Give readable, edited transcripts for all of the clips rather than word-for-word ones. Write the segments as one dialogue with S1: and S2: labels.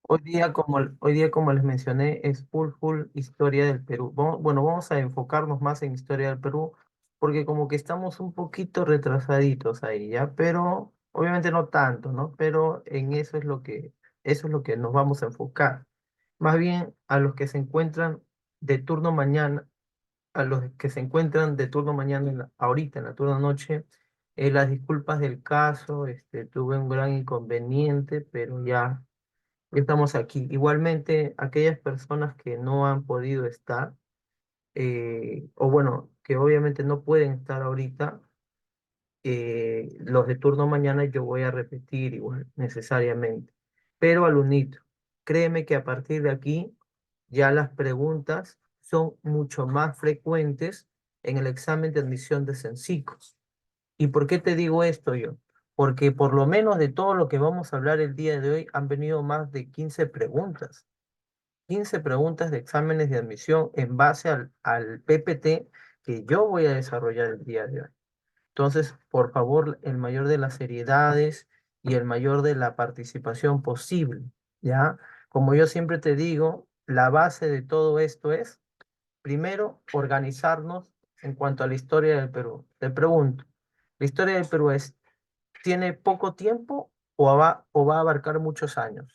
S1: Hoy día, como les mencioné, es full historia del Perú. Bueno, vamos a enfocarnos más en historia del Perú, porque como que estamos un poquito retrasaditos ahí, ¿ya? Pero obviamente no tanto, ¿no? Pero en eso es lo que nos vamos a enfocar. Más bien a los que se encuentran de turno mañana, a los que se encuentran de turno mañana ahorita, en la turno noche, las disculpas del caso, tuve un gran inconveniente, pero ya estamos aquí. Igualmente, aquellas personas que no han podido estar, o bueno, que obviamente no pueden estar ahorita, los de turno mañana yo voy a repetir igual, necesariamente. Pero alumnito, créeme que a partir de aquí ya las preguntas son mucho más frecuentes en el examen de admisión de Censicos. ¿Y por qué te digo esto yo? Porque por lo menos de todo lo que vamos a hablar el día de hoy han venido más de 15 preguntas. 15 preguntas de exámenes de admisión en base al PPT que yo voy a desarrollar el día de hoy. Entonces, por favor, el mayor de las seriedades y el mayor de la participación posible, ¿ya? Como yo siempre te digo, la base de todo esto es, primero, organizarnos en cuanto a la historia del Perú. Te pregunto, ¿la historia del Perú tiene poco tiempo o va a abarcar muchos años?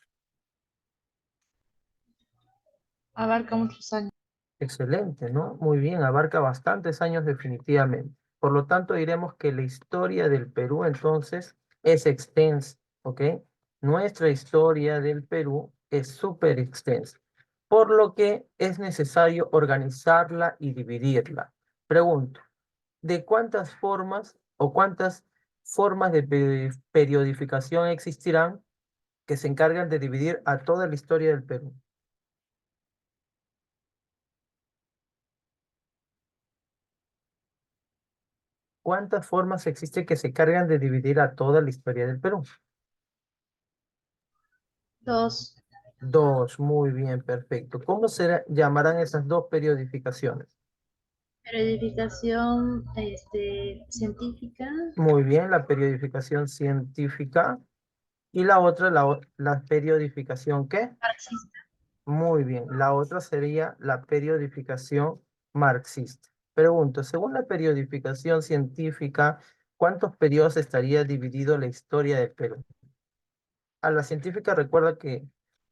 S2: Abarca muchos años.
S1: Excelente, ¿no? Muy bien, abarca bastantes años definitivamente. Por lo tanto, diremos que la historia del Perú entonces es extensa, ¿ok? Nuestra historia del Perú es súper extensa, por lo que es necesario organizarla y dividirla. Pregunto, ¿de cuántas formas o cuántas formas de periodificación existirán que se encargan de dividir a toda la historia del Perú? ¿Cuántas formas existen que se cargan de dividir a toda la historia del Perú?
S2: Dos.
S1: Dos, muy bien, perfecto. ¿Cómo se llamarán esas dos periodificaciones?
S2: Periodificación científica,
S1: Muy bien, la periodificación científica y la otra, la periodificación, ¿qué?
S2: marxista.
S1: Muy bien, la otra sería la periodificación marxista. Pregunto, según la periodificación científica, ¿cuántos periodos estaría dividido la historia del Perú? A la científica recuerda que...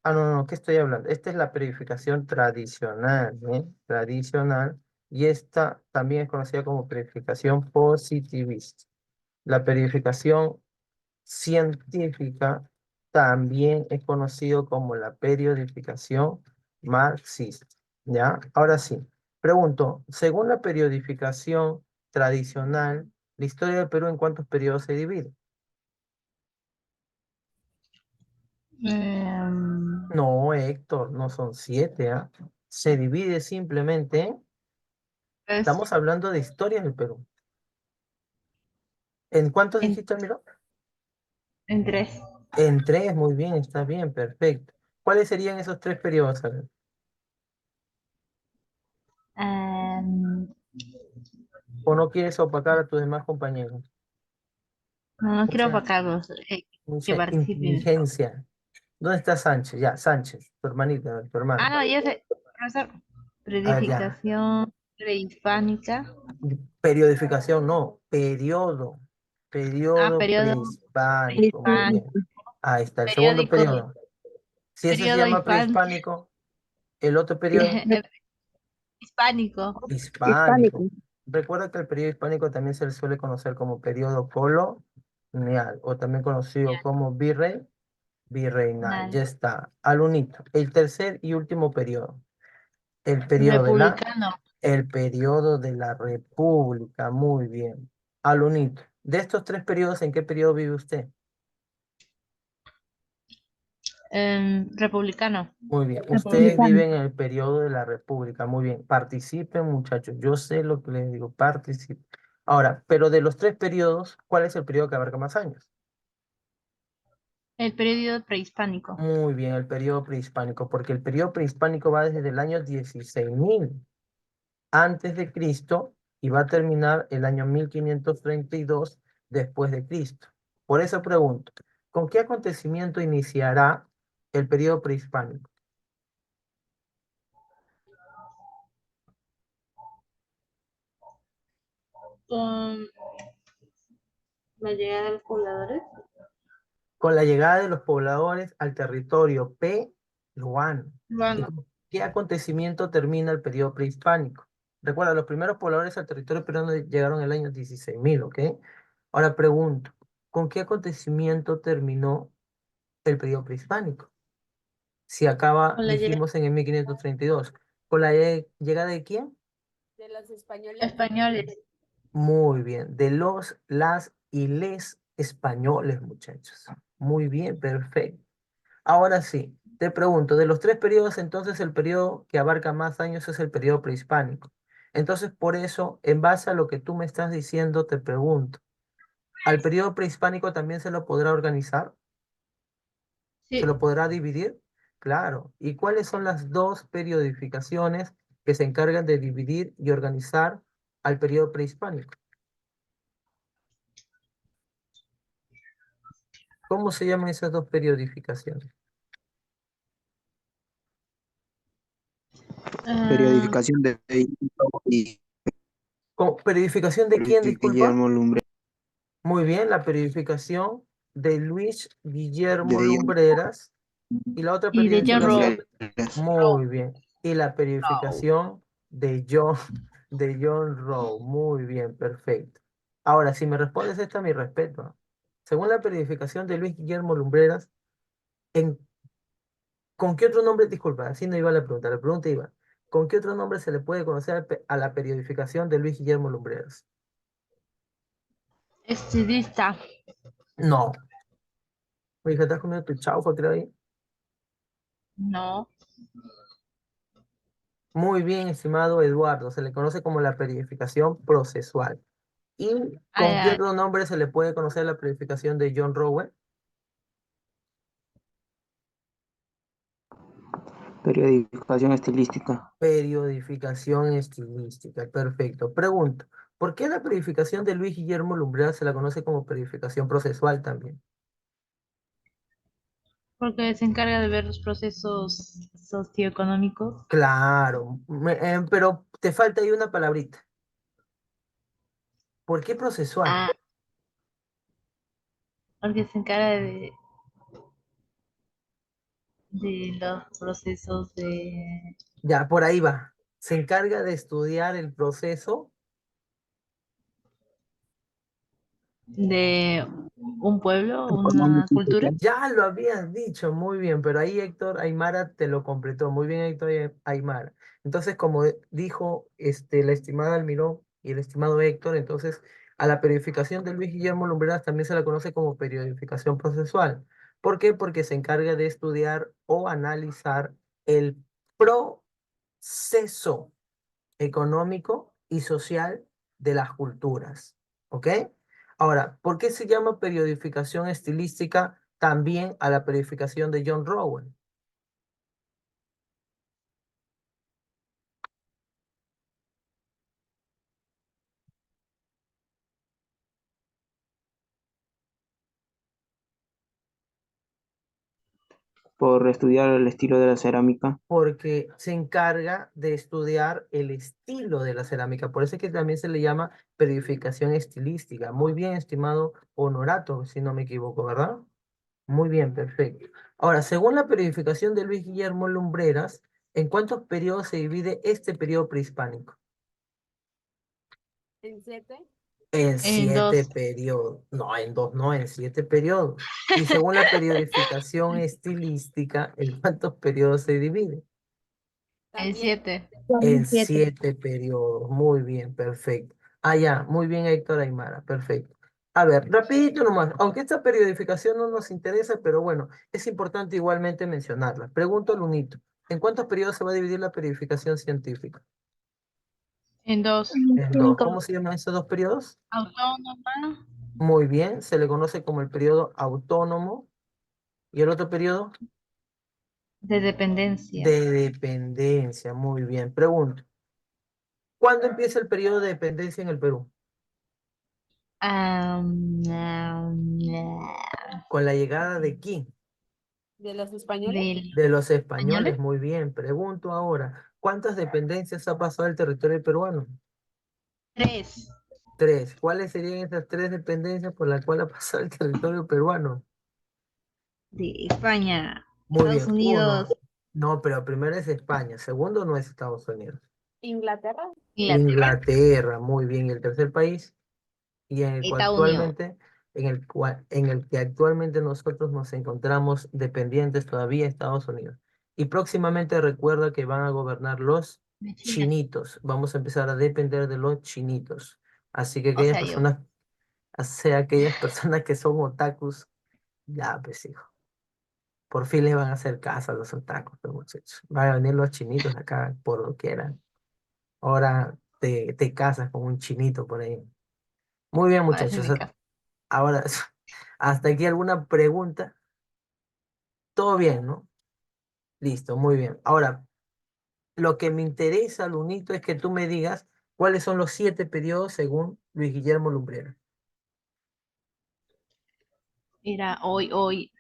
S1: Ah, no, no, ¿qué estoy hablando? Esta es la periodificación tradicional, ¿eh? Tradicional. Y esta también es conocida como periodificación positivista. La periodificación científica también es conocido como la periodificación marxista, ¿ya? Ahora sí, pregunto, según la periodificación tradicional, ¿la historia del Perú en cuántos periodos se divide?
S2: Em,
S1: No, Héctor, no son 7, ¿ah? Se divide simplemente
S2: es
S1: estamos hablando de historia del Perú. ¿En cuántos
S2: en,
S1: dijiste, Almiro?
S2: en tres.
S1: En tres, muy bien, está bien, perfecto. ¿Cuáles serían esos tres periodos? A ver?
S2: Em,
S1: ¿O no quieres opacar a tus demás compañeros?
S2: no, no quiero
S1: Mucha,
S2: opacarlos, que
S1: mucha
S2: participen.
S1: inteligencia. ¿Dónde está Sánchez? Ya, Sánchez, tu hermanita, tu
S2: Ah,
S1: hermano.
S2: no, ya sé, profesor.
S1: A ver, ya.
S2: Periodificación prehispánica.
S1: Periodificación, no, periodo.
S2: Ah,
S1: Periodo
S2: periodo
S1: prehispánico, muy
S2: prehispánico.
S1: bien. Ahí está, el segundo
S2: Periódico,
S1: periodo. Si ese se
S2: periodo
S1: llama prehispánico, el otro periodo,
S2: hispánico.
S1: hispánico. Recuerda que el periodo hispánico también se le suele conocer como periodo colonial o también conocido como virreinal.
S2: Nacional.
S1: Ya está. Alunito. El tercer y último periodo. El periodo de la,
S2: Republicano.
S1: el periodo de la República. Muy bien. Alunito. De estos tres periodos, ¿en qué periodo vive usted?
S2: Republicano.
S1: Muy bien. Ustedes
S2: Republicano.
S1: viven en el periodo de la República. Muy bien. Participen, muchachos. Yo sé lo que les digo. Participen. Ahora, pero de los tres periodos, ¿cuál es el periodo que abarca más años?
S2: El periodo prehispánico.
S1: Muy bien, el periodo prehispánico, porque el periodo prehispánico va desde el año 16.000 antes de Cristo y va a terminar el año 1532 después de Cristo. Por eso pregunto, ¿con qué acontecimiento iniciará el periodo prehispánico.
S2: Con la llegada de los pobladores.
S1: Con la llegada de los pobladores al territorio peruano. ¿Y
S2: Bueno,
S1: con qué acontecimiento termina el periodo prehispánico? Recuerda, los primeros pobladores al territorio peruano llegaron en el año 16.000, ¿ok? Ahora pregunto, ¿con qué acontecimiento terminó el periodo prehispánico? Si acaba,
S2: con la llegada
S1: dijimos en el 1532. ¿Con la llegada de quién?
S3: De los españoles.
S2: de españoles.
S1: Muy bien, de los, las y les españoles, muchachos. Muy bien, perfecto. Ahora sí, te pregunto, de los tres periodos, entonces el periodo que abarca más años es el periodo prehispánico. Entonces, por eso, en base a lo que tú me estás diciendo, te pregunto, ¿al periodo prehispánico también se lo podrá organizar? ¿Se
S2: Sí,
S1: lo podrá dividir? Claro. ¿Y cuáles son las dos periodificaciones que se encargan de dividir y organizar al periodo prehispánico? ¿Cómo se llaman esas dos periodificaciones?
S2: ah,
S4: Periodificación de y
S1: ¿Periodificación de quién, disculpa?
S4: Guillermo Lumbre
S1: Muy bien, la periodificación de Luis Guillermo
S4: de
S1: Lumbreras y la otra
S2: y de John Rowe.
S1: periodificación, muy bien, y la periodificación de John, de John Rowe, muy bien, perfecto. Ahora, si me respondes esta, mi respeto, ¿no? Según la periodificación de Luis Guillermo Lumbreras, ¿en, ¿con qué otro nombre, disculpa, así no iba la pregunta iba, ¿con qué otro nombre se le puede conocer a la periodificación de Luis Guillermo Lumbreras?
S2: Estilista.
S1: No, oye, ¿estás comiendo tu chaufa, creo ahí?
S2: No.
S1: Muy bien, estimado Eduardo, se le conoce como la periodificación procesual. ¿Y
S2: Ay,
S1: con qué
S2: ay.
S1: otro nombre se le puede conocer la periodificación de John Rowe?
S4: periodificación estilística,
S1: Periodificación estilística, perfecto. Pregunto, ¿por qué la periodificación de Luis Guillermo Lumbreras se la conoce como periodificación procesual también?
S2: Porque se encarga de ver los procesos socioeconómicos.
S1: Claro, pero te falta ahí una palabrita. ¿Por qué procesual?
S2: Ah, porque se encarga de los procesos
S1: Ya, por ahí va. Se encarga de estudiar el proceso.
S2: de un pueblo, una
S4: económico y
S2: cultura.
S4: social.
S1: Ya lo habías dicho, muy bien, pero ahí Héctor Aymara te lo completó. Muy bien, Héctor Aymara. Entonces, como dijo la estimada Almirón y el estimado Héctor, entonces a la periodificación de Luis Guillermo Lumbreras también se la conoce como periodificación procesual. ¿Por qué? Porque se encarga de estudiar o analizar el proceso económico y social de las culturas. ¿Ok? Ahora, ¿por qué se llama periodificación estilística también a la periodificación de John Rowan?
S4: Por estudiar el estilo de la cerámica,
S1: Porque se encarga de estudiar el estilo de la cerámica. Por eso es que también se le llama periodificación estilística. Muy bien, estimado Honorato, si no me equivoco, ¿verdad? Muy bien, perfecto. Ahora, según la periodificación de Luis Guillermo Lumbreras, ¿en cuántos periodos se divide este periodo prehispánico?
S3: ¿En 7?
S1: En
S2: En
S1: siete
S2: dos.
S1: periodos. No, en dos, no, en 7 periodos. Y según la periodificación estilística, ¿en cuántos periodos se divide?
S2: En
S3: También.
S2: 7.
S1: En 7 periodos. Muy bien, perfecto. Ah, ya, muy bien, Héctor Aymara, perfecto. A ver, rapidito nomás, aunque esta periodificación no nos interesa, pero bueno, es importante igualmente mencionarla. Pregunto al Lunito, ¿en cuántos periodos se va a dividir la periodificación científica?
S2: En dos.
S1: En dos. ¿Cómo se llaman esos dos periodos?
S2: Autónoma
S1: Muy bien, se le conoce como el periodo autónomo. ¿Y el otro periodo?
S2: de dependencia.
S1: De dependencia. Muy bien. Pregunto, ¿cuándo empieza el periodo de dependencia en el Perú?
S2: Am, am, ah,
S1: ¿Con la llegada de quién?
S3: ¿De los españoles?
S2: Del
S1: De los españoles,
S2: españoles.
S1: muy bien. Pregunto ahora, ¿cuántas dependencias ha pasado el territorio peruano?
S2: 3.
S1: Tres. ¿Cuáles serían esas tres dependencias por las cuales ha pasado el territorio peruano?
S2: De España,
S1: Muy
S2: Estados
S1: bien.
S2: Unidos,
S1: Uno. No, pero primero es España. Segundo no es Estados Unidos.
S3: ¿Inglaterra?
S2: Inglaterra,
S1: Inglaterra, muy bien. ¿Y el tercer país? Y en el cual
S2: Estados Unidos.
S1: actualmente, en el que actualmente nosotros nos encontramos dependientes todavía de Estados Unidos. Y próximamente recuerda que van a gobernar los
S2: De China.
S1: chinitos. Vamos a empezar a depender de los chinitos. Así que
S2: O sea, yo.
S1: aquellas personas que son otakus, ya pues hijo, por fin les van a hacer caso a los otakus, pues, muchachos. Van a venir los chinitos acá por lo que eran. Ahora te casas con un chinito por ahí. Muy bien,
S2: Ahora sí
S1: muchachos.
S2: me caso.
S1: Ahora, hasta aquí alguna pregunta. Todo bien, ¿no? Listo, muy bien. Ahora, lo que me interesa, Lunito, es que tú me digas cuáles son los 7 periodos según Luis Guillermo Lumbrera.
S2: Era hoy.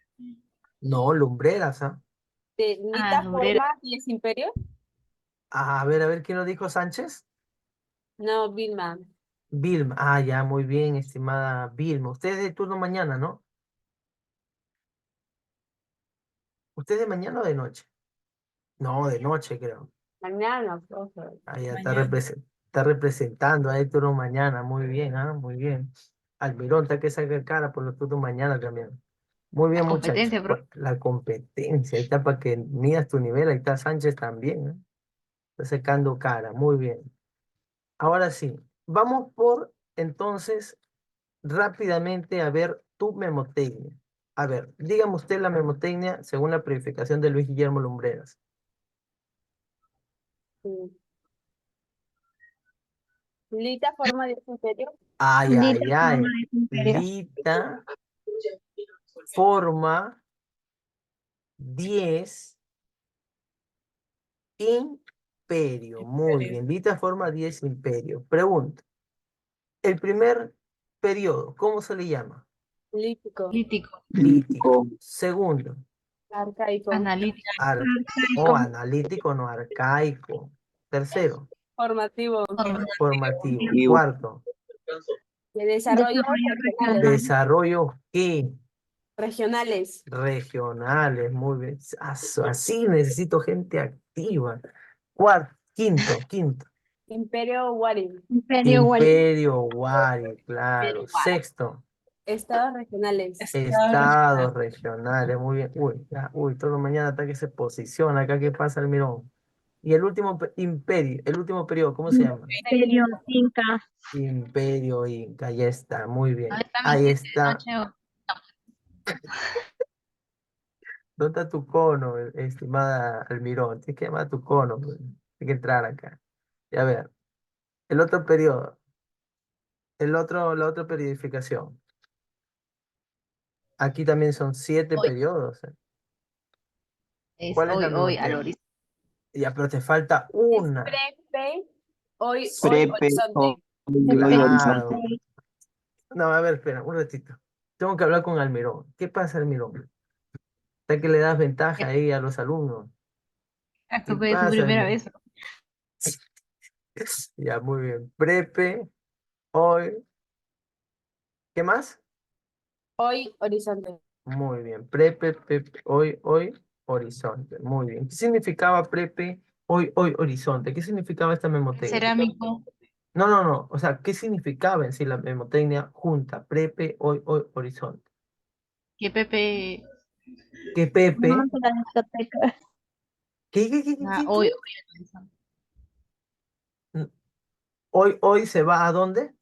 S1: No, Lumbreras, ¿ah?
S3: ¿De
S2: Ah,
S3: Lita
S2: Lumbrera.
S3: Forma 10 Imperio?
S1: A ver, ¿quién lo dijo Sánchez?
S3: No, Vilma.
S1: Vilma. Ah, ya, muy bien, estimada Vilma. Usted es de turno mañana, ¿no? ¿Usted es de mañana o de noche? No, de noche, creo.
S3: Mañana, profe.
S1: Ah, ya
S2: Mañana.
S1: está representando a turno mañana. Muy bien, ¿ah? Muy bien. Almirón, está que saca cara por los turnos mañana también. Muy
S2: La
S1: bien, muchachos.
S2: competencia, bro.
S1: La competencia, ahí está para que midas tu nivel. Ahí está Sánchez también, ¿eh? Está sacando cara. Muy bien. Ahora sí, vamos por entonces rápidamente a ver tu memotecnia. A ver, dígame usted la memotecnia según la purificación de Luis Guillermo Lumbreras.
S3: Sí. Lita Forma 10 Imperio.
S1: Ay,
S2: Lita
S1: ay,
S2: forma
S1: ay.
S2: de imperio.
S1: Lita forma 10 imperio. Muy bien. Lita forma 10 imperio. Pregunta. El primer periodo, ¿cómo se le llama?
S3: Lítico.
S2: Lítico.
S1: Lítico. Segundo,
S3: Arcaico.
S2: Analítico.
S1: ar analítico, no arcaico. Tercero,
S3: Formativo.
S1: formativo.
S4: Y
S1: Cuarto,
S3: De desarrollo regionales.
S1: desarrollo ¿qué?
S3: Regionales.
S1: Regionales. Muy bien. Así necesito gente activa. Quinto.
S3: Imperio Wari.
S2: Imperio Wari.
S1: Imperio Wari, claro. Sexto,
S3: Estados regionales.
S1: estados regionales. Muy bien. Uy, ya, uy, todo mañana hasta que se posiciona acá. ¿Qué pasa, Almirón? Y el último imperio, el último periodo, ¿cómo se llama?
S2: Imperio Inca.
S1: Imperio Inca, ya está, muy
S2: ¿Dónde
S1: bien.
S2: está mi
S1: Ahí
S2: 7 de
S1: está.
S2: noche?
S1: ¿Dónde está tu cono, estimada Almirón? Tienes que llamar a tu cono, pues. Tienes que entrar acá. Y a ver, el otro periodo, la otra periodificación. Aquí también son 7
S2: Hoy.
S1: periodos.
S2: Es
S1: ¿Cuál es la
S2: hoy,
S1: misma?
S2: al horizonte.
S1: Ya, pero te falta
S3: Es
S1: una.
S3: Prepe. Hoy,
S4: prepe,
S3: horizonte.
S4: hoy horizonte.
S1: Claro. No, a ver, espera, un ratito. Tengo que hablar con Almirón. ¿Qué pasa, Almirón? Está que le das ventaja ahí a los alumnos. ¿Qué
S2: Exacto, fue su
S1: pasa,
S2: primera
S1: Almirón?
S2: vez.
S1: Ya, muy bien. Prepe, hoy. ¿Qué más?
S3: Hoy, horizonte.
S1: Muy bien. Prepe, hoy, horizonte. Muy bien. ¿Qué significaba prepe, hoy, horizonte? ¿Qué significaba esta memotecnia?
S2: Cerámico.
S1: No. O sea, ¿qué significaba en sí la memotecnia junta? Prepe, hoy, horizonte.
S2: Que Pepe.
S1: Que Pepe,
S2: Vamos a la discoteca. Ah,
S1: ¿qué?
S2: hoy, al horizonte.
S1: Hoy se va ¿a dónde?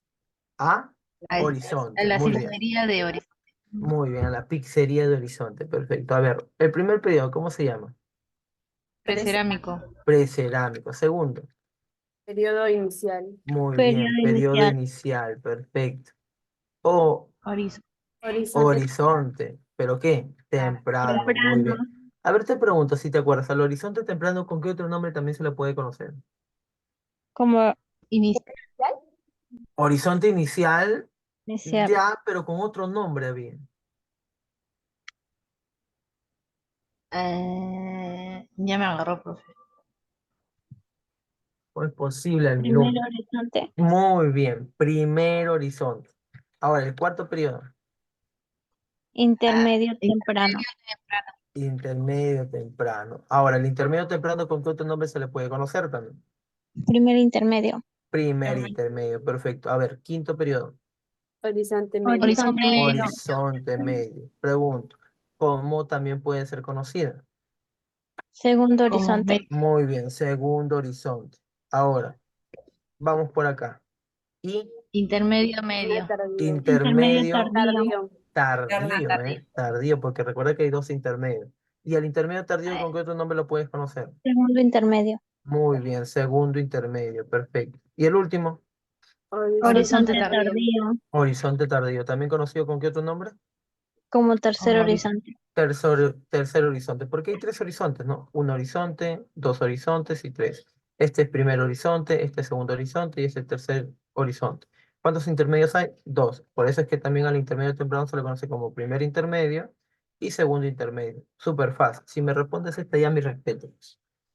S1: A
S2: A
S1: Horizonte.
S2: la
S1: Muy bien.
S2: cincería de Horizonte.
S1: Muy bien, a la pizzería de Horizonte. Perfecto. A ver, el primer periodo, ¿cómo se llama?
S2: Precerámico.
S1: Precerámico. Segundo.
S3: Periodo inicial.
S1: Muy
S2: Periodo
S1: bien, periodo
S2: inicial.
S1: inicial. Perfecto. O
S2: Horizonte.
S3: Horizonte.
S1: horizonte. ¿Pero qué? Temprano. Muy
S2: Temprano.
S1: bien. A ver, te pregunto si te acuerdas. Al horizonte temprano, ¿con qué otro nombre también se le puede conocer?
S2: Como
S1: Horizonte inicial,
S2: inicial.
S1: ya, pero con otro nombre había.
S2: Ya me agarró, profe.
S1: ¿Cómo es posible,
S5: Primer
S1: Almirón?
S5: horizonte.
S1: Muy bien, primer horizonte. Ahora, el cuarto periodo,
S5: Intermedio temprano.
S1: intermedio temprano. Ahora, el intermedio temprano, ¿con qué otro nombre se le puede conocer también?
S5: Primer intermedio.
S1: Primer intermedio, perfecto. A ver, quinto periodo,
S3: Horizonte medio.
S2: Horizonte medio.
S1: horizonte medio. Pregunto, ¿cómo también puede ser conocida?
S5: Segundo
S2: Como
S5: horizonte.
S1: Muy bien, segundo horizonte. Ahora, vamos por acá. Y
S2: intermedio medio.
S3: Tardío.
S5: Intermedio
S1: intermedio
S5: tardío.
S1: tardío, tardío, porque recuerda que hay dos intermedios. ¿Y el intermedio tardío con qué otro nombre lo puedes conocer?
S5: Segundo intermedio.
S1: Muy bien, segundo intermedio, perfecto. ¿Y el último?
S2: Horizonte
S5: Horizonte
S2: tardío.
S5: tardío.
S1: Horizonte tardío, también conocido con qué otro nombre?
S5: Como tercer
S2: Como
S5: horizonte.
S1: Tercer horizonte, porque hay tres horizontes, ¿no? Un horizonte, dos horizontes y tres. Este es primer horizonte, este es segundo horizonte y este es tercer horizonte. ¿Cuántos intermedios hay? Dos. Por eso es que también al intermedio temprano se le conoce como primer intermedio y segundo intermedio. Súper fácil. Si me respondes esta ya mi respeto.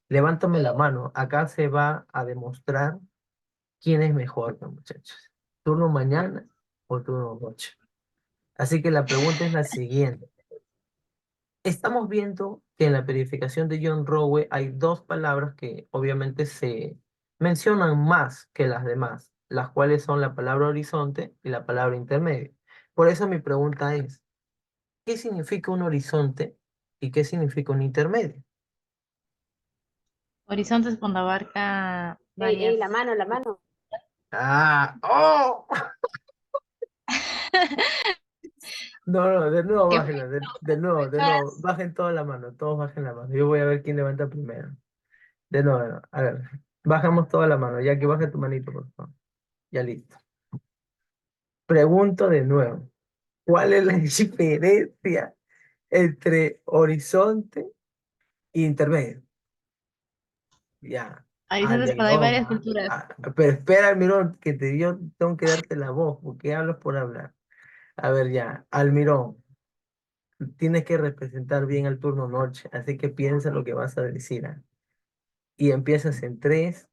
S1: Levántame la mano. Acá se va a demostrar quién es mejor, ¿no, muchachos? ¿Turno mañana o turno noche? Así que la pregunta es la siguiente. Estamos viendo que en la periodificación de John Rowe hay dos palabras que obviamente se mencionan más que las demás, las cuales son la palabra horizonte y la palabra intermedio. Por eso mi pregunta es, ¿qué significa un horizonte y qué significa un intermedio?
S2: Horizonte es cuando abarca
S3: Ey,
S2: varias.
S3: la mano, la mano.
S1: Ah, ¡oh! No, no, de nuevo
S2: ¿Qué fue?
S1: bájenla, de nuevo, bajen toda la mano, todos bajen la mano. Yo voy a ver quién levanta primero. De nuevo, a ver, bajamos toda la mano, ya que baje tu manito, por favor. Ya listo. Pregunto de nuevo, ¿cuál es la diferencia entre horizonte e intermedio? Ya,
S2: Horizonte es cuando hay
S1: Almirón.
S2: varias culturas.
S1: Pero espera, Almirón, yo tengo que darte la voz, porque hablas por hablar. A ver, ya, Almirón, tienes que representar bien el turno noche, así que piensa lo que vas a decir. ¿Ah? Y empiezas en 3,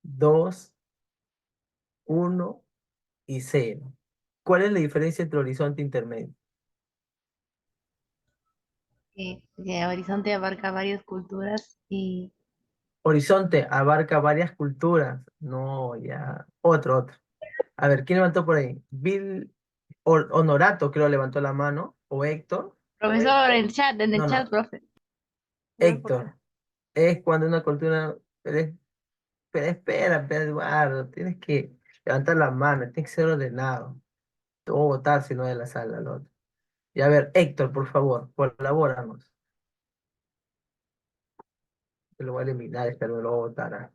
S1: 2, 1 y 0. ¿Cuál es la diferencia entre horizonte e intermedio?
S2: Que Horizonte abarca varias culturas y
S1: Horizonte abarca varias culturas. No, ya. Otro. A ver, ¿quién levantó por ahí? Bill Honorato, creo, levantó la mano. ¿O Héctor?
S2: profesor, en el
S1: No,
S2: chat,
S1: no.
S2: profe.
S1: Héctor. Es cuando una cultura. Pero espera, Eduardo. Tienes que levantar la mano. Tienes que ser ordenado. Te voy a votar si no de la sala al otro. Y a ver, Héctor, por favor, colabóranos. Te lo voy a eliminar, pero me lo voy a votar. ¿Ah?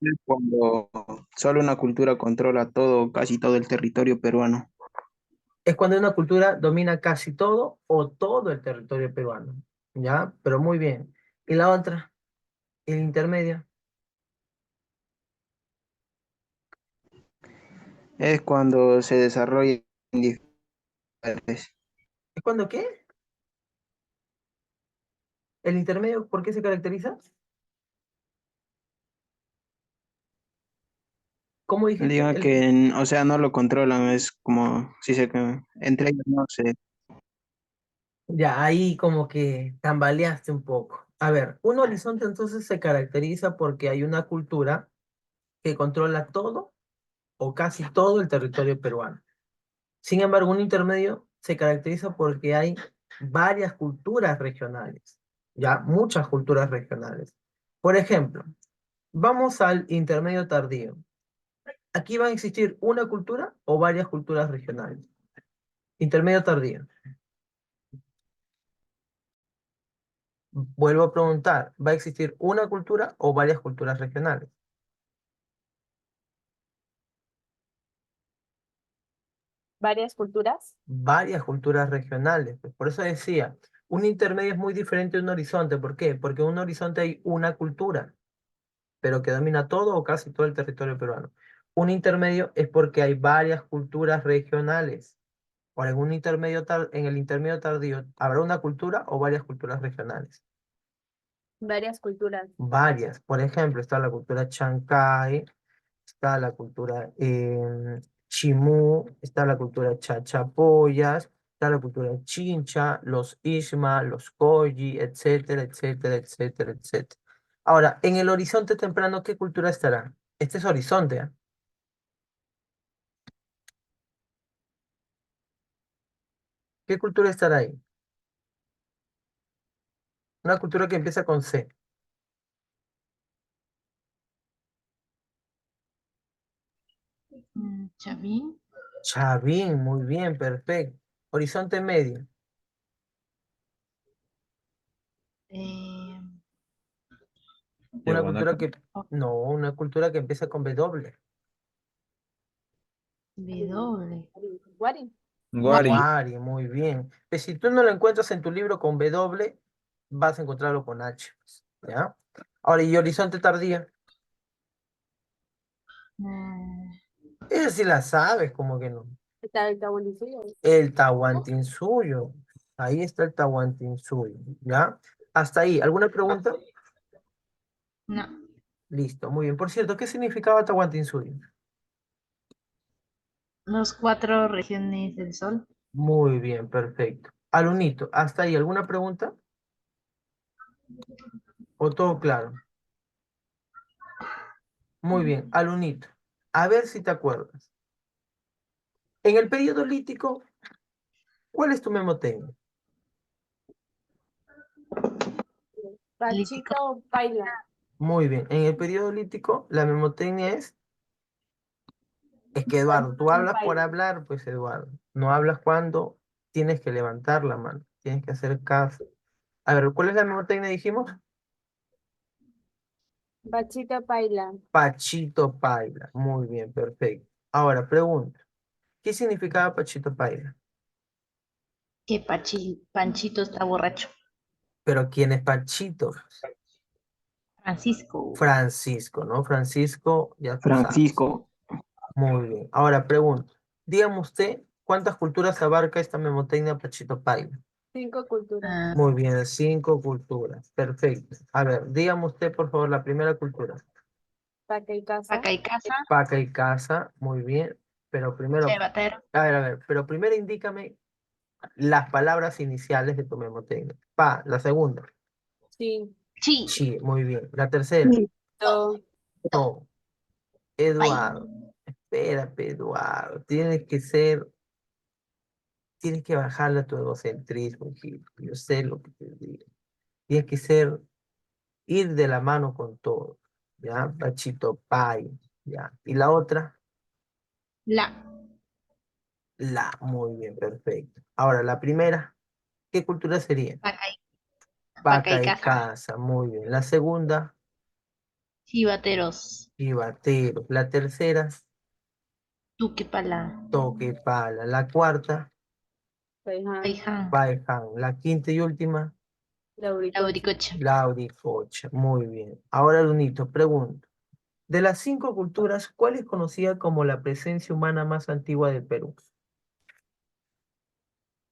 S4: Es cuando solo una cultura controla todo, casi todo el territorio peruano.
S1: Es cuando una cultura domina casi todo o todo el territorio peruano. ¿Ya? Pero muy bien. Y la otra, el intermedio.
S4: Es cuando se desarrolla en diferentes.
S1: ¿Es cuando qué? ¿El intermedio por qué se caracteriza? ¿Cómo dijiste?
S4: Diga que, o sea, no lo controlan, es como, si se, entre ellos no se.
S1: Ya, ahí como que tambaleaste un poco. A ver, un horizonte entonces se caracteriza porque hay una cultura que controla todo o casi todo el territorio peruano. Sin embargo, un intermedio se caracteriza porque hay varias culturas regionales, ya muchas culturas regionales. Por ejemplo, vamos al intermedio tardío. Aquí van a existir una cultura o varias culturas regionales. Intermedio tardío. Vuelvo a preguntar, ¿va a existir una cultura o varias culturas regionales?
S3: Varias culturas.
S1: Varias culturas regionales. Pues por eso decía, un intermedio es muy diferente de un horizonte. ¿Por qué? Porque en un horizonte hay una cultura, pero que domina todo o casi todo el territorio peruano. Un intermedio es porque hay varias culturas regionales. Ahora, en un intermedio en el intermedio tardío, ¿habrá una cultura o varias culturas regionales?
S3: Varias culturas.
S1: Varias. Por ejemplo, está la cultura Chancay, está la cultura Chimú, está la cultura Chachapoyas, está la cultura Chincha, los Isma, los Koyi, etcétera, etcétera, etcétera, etcétera. Ahora, en el horizonte temprano, ¿qué cultura estará? Este es horizonte, ¿ah? ¿Qué cultura estará ahí? Una cultura que empieza con C.
S2: Chavín.
S1: Chavín, muy bien, perfecto. Horizonte medio.
S2: Eh,
S1: Una cultura
S6: Tiahuanaco.
S1: que, no, una cultura que empieza con W.
S2: W.
S3: Guari.
S6: Guari.
S1: Guari, muy bien. Pues si tú no lo encuentras en tu libro con W, vas a encontrarlo con H, pues, ¿ya? Ahora, ¿y horizonte tardía?
S2: Mm,
S1: Esa sí la sabes, como que no.
S3: Está el Tahuantinsuyo.
S1: El Tahuantinsuyo. Ahí está el Tahuantinsuyo, ¿ya? Hasta ahí. ¿Alguna pregunta?
S2: no.
S1: Listo, muy bien. Por cierto, ¿qué significaba Tahuantinsuyo?
S2: Los 4 regiones del sol.
S1: Muy bien, perfecto. Alunito, ¿hasta ahí alguna pregunta? ¿O todo claro? Muy bien, Alunito. A ver si te acuerdas. En el periodo lítico, ¿cuál es tu memotecnia?
S2: Lítico.
S3: Pachito Paila.
S1: Muy bien, en el periodo lítico, la memotecnia es que Eduardo, tú hablas por hablar, pues Eduardo. No hablas cuando tienes que levantar la mano, tienes que hacer caso. A ver, ¿cuál es la memotecnia, dijimos?
S3: Pachito Paila.
S1: Pachito Paila. Muy bien, perfecto. Ahora, pregunta. ¿Qué significaba Pachito Paila?
S2: Que Panchito está borracho.
S1: Pero ¿quién es Pachito?
S2: Francisco.
S1: Francisco, ¿no? Francisco, ya tú sabes.
S4: Francisco.
S1: Muy bien. Ahora pregunto. Dígame usted, ¿cuántas culturas abarca esta memotecnia Pachito Paila?
S3: 5 culturas.
S2: Ah,
S1: Muy bien, 5 culturas. Perfecto. A ver, dígame usted, por favor, la primera cultura.
S3: Paca y casa.
S2: Paca y casa.
S1: Paca y casa. Muy bien. Pero primero,
S2: Chevatero.
S1: a ver, pero primero indícame las palabras iniciales de tu memotecnia. Pa, la segunda.
S3: Sí.
S2: Chi.
S1: Chi, muy bien. La tercera.
S3: To.
S1: No.
S2: Pai.
S1: Eduardo. Espérate, Eduardo. Tienes que bajarle a tu egocentrismo, hijito. Yo sé lo que te digo. Tienes que ir de la mano con todo. ¿Ya? Pachito Pai. ¿Ya? Y la otra,
S2: La.
S1: muy bien, perfecto. Ahora, la primera, ¿qué cultura sería?
S2: Paca y
S1: Paca y
S2: casa.
S1: casa, muy bien. La segunda,
S2: Chivateros.
S1: chivateros. La tercera,
S2: Tuque pala.
S1: toque pala. La cuarta,
S3: Paiján.
S2: Paiján.
S1: paeján. La quinta y última,
S3: Lauricocha.
S2: Lauricocha.
S1: lauricocha. Muy bien. Ahora, Lunito, pregunto. De las 5 culturas, ¿cuál es conocida como la presencia humana más antigua del Perú?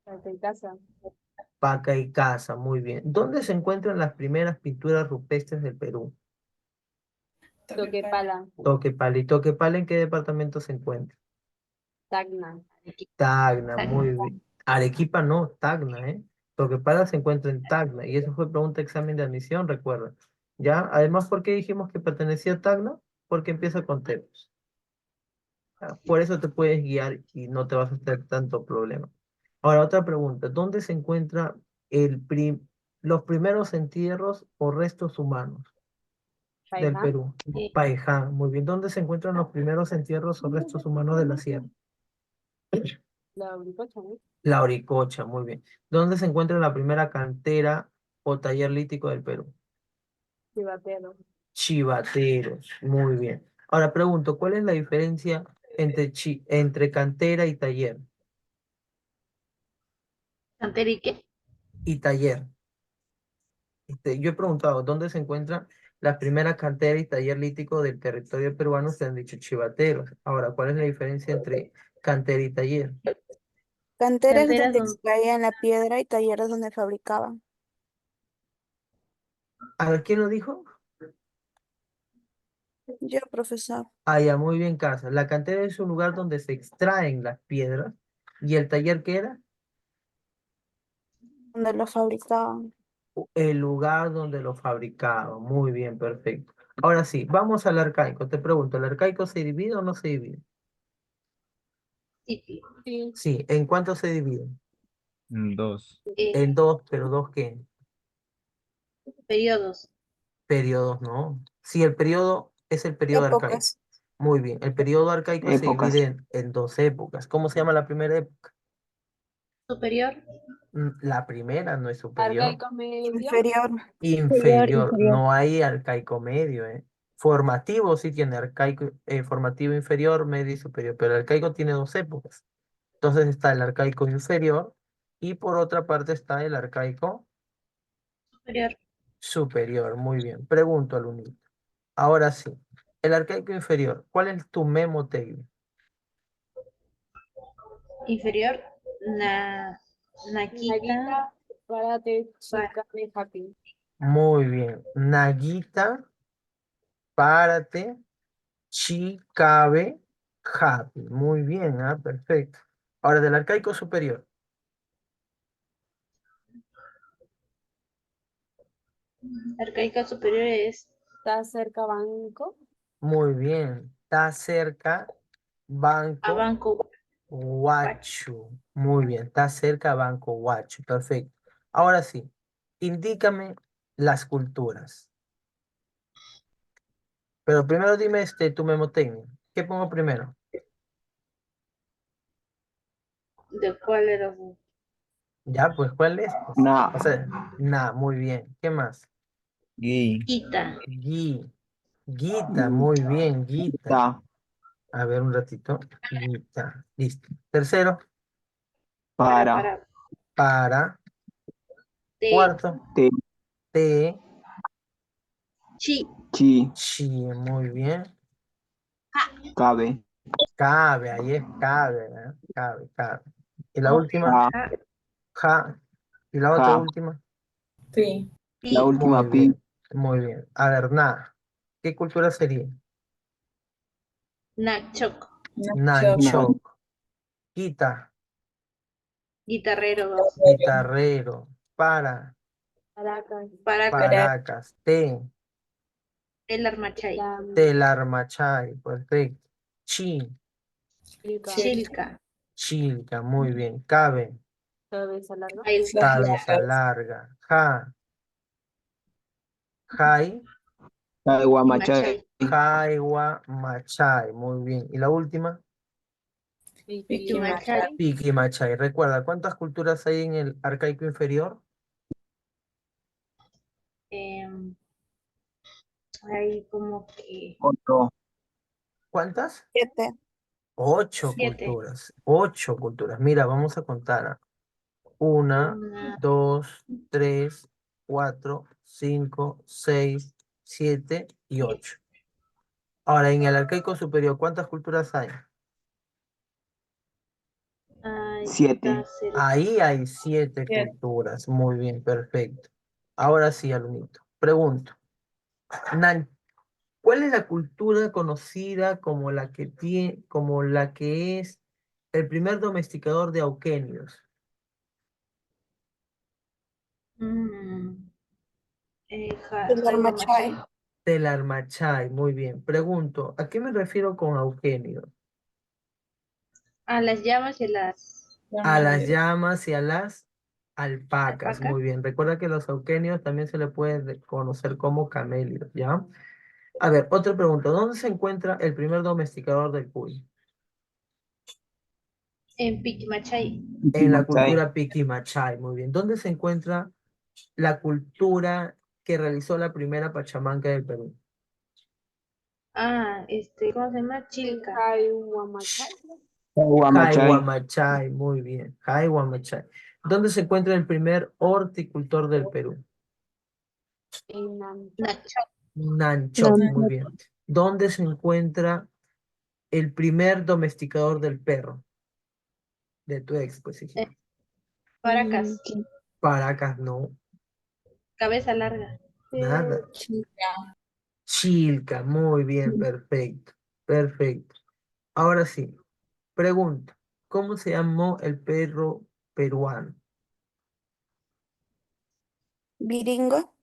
S3: Paca y casa.
S1: Paca y casa, muy bien. ¿Dónde se encuentran las primeras pinturas rupestres del Perú?
S3: Toquepala.
S1: Toquepala. ¿Y Toquepala en qué departamento se encuentra?
S3: Tacna.
S1: Tacna, muy
S2: Tacna.
S1: bien. Arequipa no, Tacna, ¿eh? Toquepala se encuentra en Tacna y eso fue pregunta de examen de admisión, recuerda. ¿Ya? Además, ¿por qué dijimos que pertenecía a Tacna? Porque empieza con Tepos. Por eso te puedes guiar y no te vas a hacer tanto problema. Ahora, otra pregunta. ¿Dónde se encuentran los primeros entierros o restos humanos del
S3: Paiján.
S1: Perú? Paiján, muy bien. ¿Dónde se encuentran los primeros entierros o restos humanos de la sierra?
S3: Lauricocha, ¿no?
S1: Lauricocha, muy bien. ¿Dónde se encuentra la primera cantera o taller lítico del Perú?
S3: Chivatero.
S1: Chivateros, muy bien. Ahora pregunto, ¿cuál es la diferencia entre cantera y taller?
S2: Santerique.
S1: Y taller. Yo he preguntado, ¿dónde se encuentran las primeras canteras y taller lítico del territorio peruano? Se han dicho chivateros. Ahora, ¿cuál es la diferencia entre cantera y taller?
S6: Canteras
S2: Canteras
S6: donde
S2: donde-
S6: extraían la piedra y talleres donde fabricaban.
S1: A ver, ¿quién lo dijo?
S6: Yo, profesor,
S1: Ah, ya, muy bien, Casa. La cantera es un lugar donde se extraen las piedras. ¿Y el taller qué era?
S6: donde lo fabricaban.
S1: El lugar donde lo fabricaban. Muy bien, perfecto. Ahora sí, vamos al arcaico. Te pregunto, ¿el arcaico se divide o no se divide?
S2: Sí,
S3: Sí.
S1: Sí, ¿en cuánto se divide?
S7: Dos.
S1: En dos, pero ¿dos qué?
S2: periodos.
S1: Periodos, ¿no? Sí, el periodo es el periodo arcaico.
S6: Épocas.
S1: Muy bien, el periodo arcaico se
S4: Épocas.
S1: divide en dos épocas. ¿Cómo se llama la primera época?
S2: Superior.
S1: La primera no es superior.
S3: Arcaico medio.
S6: Inferior.
S1: Inferior,
S5: inferior.
S1: no hay arcaico medio, ¿eh? Formativo sí tiene arcaico, formativo inferior, medio y superior, pero el arcaico tiene dos épocas. Entonces está el arcaico inferior y por otra parte está el arcaico
S2: Superior.
S1: superior. Muy bien. Pregunto al unito. Ahora sí, el arcaico inferior, ¿cuál es tu memo técnico?
S2: Inferior. Naquita.
S3: Naguita, párate,
S2: Pa-
S3: chica, de happy.
S1: Muy bien. Naguita, párate, chi, cabe, happy. Muy bien, perfecto. Ahora del arcaico superior.
S2: Arcaica superior es
S3: Está cerca banco.
S1: Muy bien. Está cerca, banco,
S2: abanco.
S1: Huacho. Muy bien. Está cerca, banco, Huacho. Perfecto. Ahora sí, indícame las culturas. Pero primero dime tu memotécnica. ¿Qué pongo primero?
S2: ¿De cuál era?
S1: Ya, pues, ¿cuál es? Pues,
S4: Nah.
S1: o sea, nada, muy bien. ¿Qué más?
S7: Gui.
S2: Quita.
S1: Gui. Guita, muy bien, Guita.
S4: Ta.
S1: A ver un ratito. Guita. Listo. Tercero,
S4: Para.
S1: para.
S2: Te.
S1: Cuarto,
S4: Te.
S1: te.
S2: Chi.
S4: Chi.
S1: Chi, muy bien.
S4: Cabe.
S1: Cabe, ahí es cabe, ¿verdad? Cabe, cabe. Y la
S2: No,
S1: última,
S4: Ja.
S2: ja,
S1: ja. Y la otra
S4: Ja.
S1: última,
S3: Sí.
S4: La
S2: pi.
S1: muy
S4: última pi.
S1: bien, muy bien. A ver, nada. ¿Qué cultura sería?
S2: Nachoc.
S4: Na.
S1: Nanchoc. Quita,
S2: Guitarrero.
S1: guitarrero. Para,
S3: Caracas.
S2: Paraca.
S1: Paracas. Te,
S2: El armachay.
S1: telarmachay. Perfecto. Chi,
S3: Chica.
S2: Chilca.
S1: chilca, muy bien. Cabe,
S3: Cabeza larga.
S1: cabeza larga. Ja, jai,
S4: Caguamachay.
S2: Machay.
S1: jaiwa, machay. Muy bien. Y la última.
S2: Piquimachay.
S1: Piqui y Machay. Recuerda, ¿cuántas culturas hay en el arcaico inferior?
S2: em, Hay como que
S4: Otro.
S1: ¿Cuántas?
S6: 7.
S1: Ocho
S2: 7.
S1: culturas. Ocho culturas. Mira, vamos a contar. Una,
S2: Una,
S1: dos, tres, cuatro, cinco, seis, siete y ocho. Ahora, en el arcaico superior, ¿cuántas culturas hay?
S2: ahí
S4: 7.
S2: está cerca.
S1: Ahí hay siete culturas. Muy bien, perfecto. Ahora sí, alumnito. Pregunto. Nan- ¿Cuál es la cultura conocida como la que tiene, como la que es el primer domesticador de auquenios?
S2: Mm,
S6: El
S2: Jaiwa
S6: Armachay.
S2: Machay.
S1: Telarmachay, muy bien. Pregunto, ¿a qué me refiero con auquenios?
S2: A las llamas y las
S1: A las llamas y a las alpacas,
S2: alpacas.
S1: muy bien. Recuerda que los auquenios también se le puede conocer como camélidos, ¿ya? A ver, otra pregunta. ¿Dónde se encuentra el primer domesticador del cuy?
S2: En Piquimachay.
S1: En la
S4: Piquimachay.
S1: cultura Piquimachay, muy bien. ¿Dónde se encuentra la cultura que realizó la primera Pachamanca del Perú?
S2: ¿Cómo se llama? Chilca.
S3: Caiguamachay.
S4: Caguamachay.
S1: Jaihuamachay, muy bien. Jaihuamachay. ¿Dónde se encuentra el primer horticultor del Perú?
S3: En Nancho.
S2: Nacho.
S1: Nanchoc, muy bien. ¿Dónde se encuentra el primer domesticador del perro? De tu ex, pues, hijita.
S6: Mm,
S1: Paracas, no.
S2: Cabeza larga.
S1: Nada.
S6: Chica.
S1: Chilca, muy bien, perfecto. Perfecto. Ahora sí, pregunta. ¿Cómo se llamó el perro peruano?
S6: Viringo.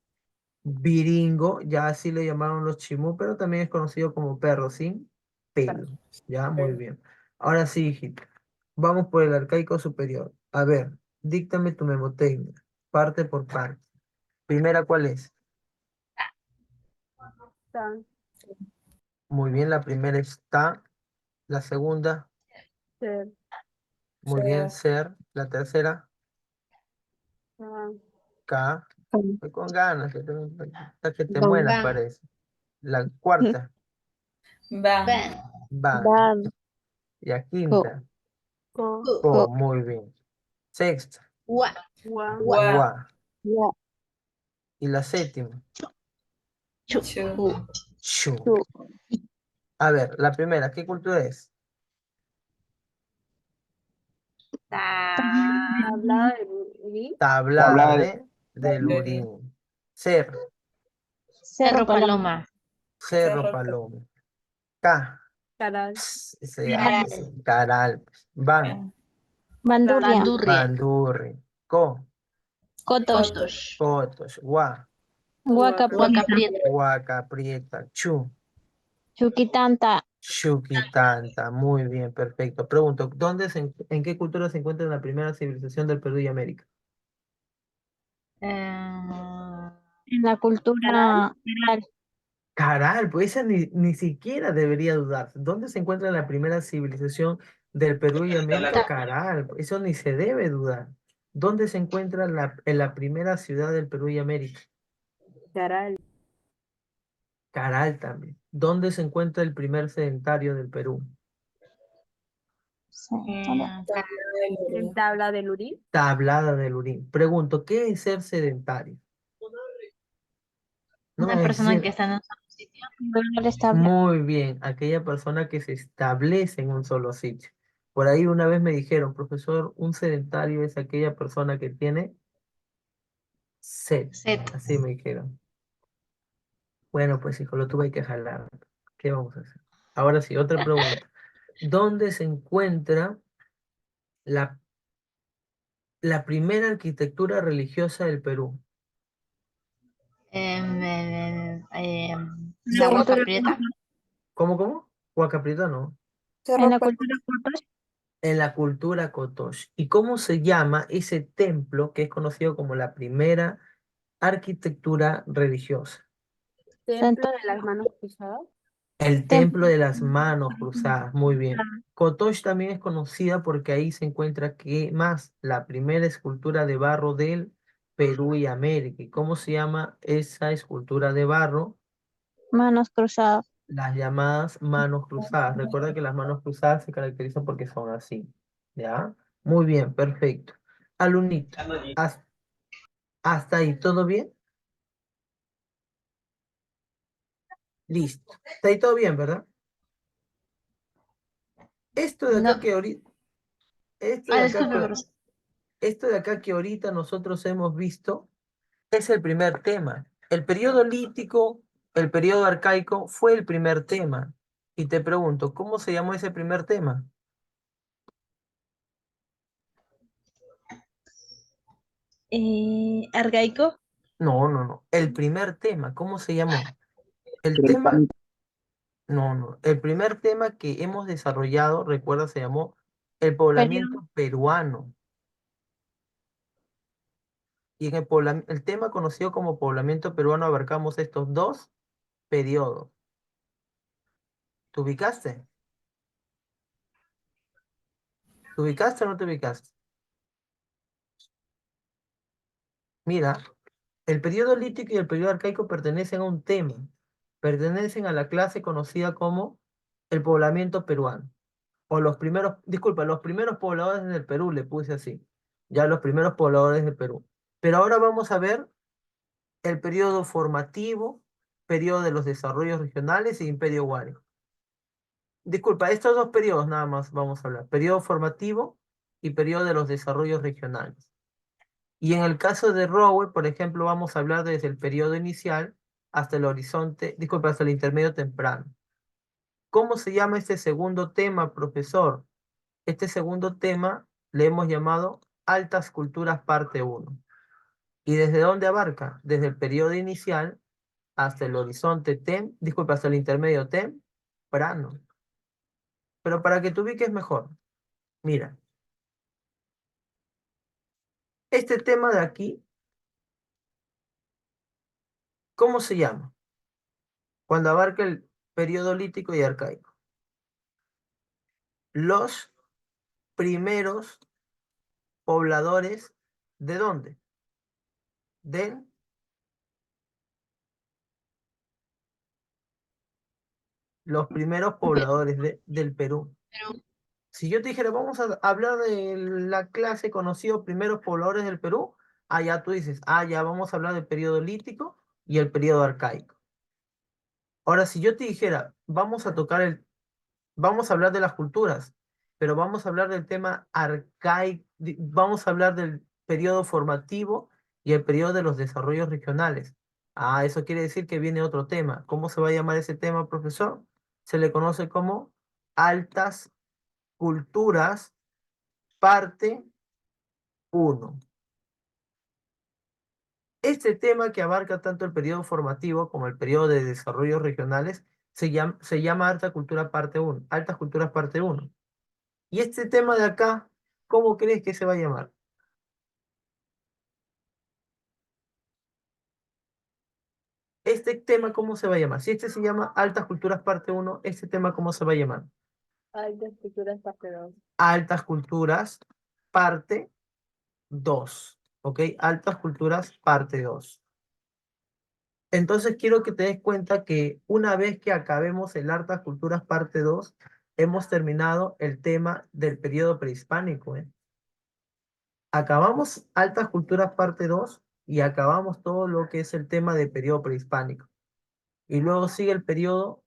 S1: Viringo, ya así le llamaron los chimú, pero también es conocido como perro sin pelo. Ya, muy bien. Ahora sí, hijita. Vamos por el arcaico superior. A ver, díctame tu memotecnia, parte por parte. Primera, ¿cuál es?
S3: Tan,
S1: Muy bien, la primera está. La segunda,
S3: ser,
S1: muy bien, ser. La tercera,
S3: tan,
S1: K. Estoy con ganas, hasta que te
S5: Van.
S1: mueras,
S2: Van.
S1: parece. La cuarta,
S2: Van.
S1: van.
S5: Van.
S1: Y la
S5: Co.
S1: quinta,
S3: co,
S1: co,
S5: Co.
S1: muy bien. Sexta,
S2: Gua.
S3: gua,
S1: gua.
S5: Ya.
S1: Y la séptima,
S2: Chu.
S1: chu.
S5: Chu.
S1: A ver, la primera, ¿qué cultura es?
S2: Ta.
S3: hablada de Luis,
S1: Tablada
S4: Hablar
S1: de Lurín. Ser,
S5: Cerro
S2: Cerro
S5: Paloma.
S2: Paloma.
S1: Cerro Paloma. K,
S3: caral,
S1: ese ya, pues, Caral. Van,
S5: Bandurria.
S2: Bandurria.
S1: Bandurri. Co,
S5: Cotos.
S2: Cotos.
S1: Cotos. Gua,
S5: Huacapi.
S2: Huaca Prieta.
S1: Huaca Prieta. Chu,
S5: Chuquitanta.
S1: Chuquitanta. Muy bien, perfecto. Pregunto, ¿en qué cultura se encuentra la primera civilización del Perú y América?
S2: Eh,
S5: En la cultura oral.
S1: Caral, pues esa ni siquiera debería dudarse. ¿Dónde se encuentra la primera civilización del Perú y América? Caral, eso ni se debe dudar. ¿Dónde se encuentra en la primera ciudad del Perú y América?
S3: caral,
S1: Caral también. ¿Dónde se encuentra el primer sedentario del Perú?
S5: Sí.
S3: en tabla de Lurí,
S1: Tablada del Urín. Pregunto, ¿qué es ser sedentario? No
S2: una
S1: es
S2: persona que
S1: decir,
S2: está en un solo sitio.
S5: Lugar estable.
S1: muy bien, aquella persona que se establece en un solo sitio. Por ahí una vez me dijeron, profesor, un sedentario es aquella persona que tiene sed.
S2: Set.
S1: Así me dijeron. Bueno, pues hijo, lo tuve que jalar. ¿Qué vamos a hacer? Ahora sí, otra pregunta. ¿Dónde se encuentra la, la primera arquitectura religiosa del Perú?
S2: La
S5: En la
S2: Huaca
S5: cultura,
S2: Prieta.
S1: ¿Cómo? Huacaprita, no.
S5: en
S6: Cerro
S5: la
S6: Paloma.
S5: cultura Cotos.
S1: En la cultura Kotosh. ¿Y cómo se llama ese templo que es conocido como la primera arquitectura religiosa?
S3: templo de las manos cruzadas,
S1: El
S5: Templo.
S1: templo de las manos cruzadas. Muy bien. Kotosh también es conocida porque ahí se encuentra que más la primera escultura de barro del Perú y América. ¿Y cómo se llama esa escultura de barro?
S5: Manos cruzadas.
S1: Las llamadas manos cruzadas. Recuerda que las manos cruzadas se caracterizan porque son así. ¿Ya? Muy bien, perfecto. Alumnito, ¿has- ¿hasta ahí todo bien? Listo. Está ahí todo bien, ¿verdad? Esto de acá
S2: No.
S1: que ahorita, esto de
S2: Ah,
S1: acá
S2: disculpe,
S1: que,
S2: profesor.
S1: esto de acá que ahorita nosotros hemos visto es el primer tema. El periodo lítico, el periodo arcaico fue el primer tema. Y te pregunto, ¿cómo se llamó ese primer tema?
S5: Argaico.
S1: No, no, no. El primer tema, ¿cómo se llamó? El tema,
S4: prehispánico.
S1: no, no. El primer tema que hemos desarrollado, recuerda, se llamó el
S5: Periodo.
S1: poblamiento peruano. Y en el tema conocido como poblamiento peruano abarcamos estos dos periodos. ¿Te ubicaste? ¿Te ubicaste o no te ubicaste? Mira, el periodo lítico y el periodo arcaico pertenecen a un tema. Pertenecen a la clase conocida como el poblamiento peruano. O los primeros, disculpa, los primeros pobladores del Perú, le puse así. Ya los primeros pobladores del Perú. Pero ahora vamos a ver el periodo formativo, periodo de los desarrollos regionales e imperio Huari. Disculpa, estos dos periodos nada más vamos a hablar. Periodo formativo y periodo de los desarrollos regionales. Y en el caso de Rowe, por ejemplo, vamos a hablar desde el periodo inicial hasta el horizonte, disculpa, hasta el intermedio temprano. ¿Cómo se llama este segundo tema, profesor? Este segundo tema le hemos llamado Altas Culturas Parte 1. ¿Y desde dónde abarca? Desde el periodo inicial hasta el horizonte disculpa, hasta el intermedio temprano. Pero para que te ubiques mejor, mira, este tema de aquí, ¿cómo se llama? Cuando abarca el periodo lítico y arcaico. Los primeros pobladores, ¿de dónde? Los primeros pobladores del Perú. Si yo te dijera, vamos a hablar de la clase conocido primeros pobladores del Perú, allá tú dices, ya vamos a hablar del periodo lítico y el periodo arcaico. Ahora, si yo te dijera, vamos a hablar de las culturas, pero vamos a hablar del tema arcaico, vamos a hablar del periodo formativo y el periodo de los desarrollos regionales. Eso quiere decir que viene otro tema. ¿Cómo se va a llamar ese tema, profesor? Se le conoce como altas culturas, parte 1. Este tema que abarca tanto el periodo formativo como el periodo de desarrollos regionales se llama Alta Cultura Parte 1, Altas Culturas Parte 1. Y este tema de acá, ¿cómo crees que se va a llamar? Este tema, ¿cómo se va a llamar? Si este se llama Altas Culturas Parte 1, este tema, ¿cómo se va a llamar?
S3: Altas culturas parte 2.
S1: Altas Culturas Parte 2. ¿Ok? Altas Culturas Parte 2. Entonces quiero que te des cuenta que una vez que acabemos el Altas Culturas Parte 2, hemos terminado el tema del periodo prehispánico. Acabamos Altas Culturas Parte 2 y acabamos todo lo que es el tema del periodo prehispánico. Y luego sigue el periodo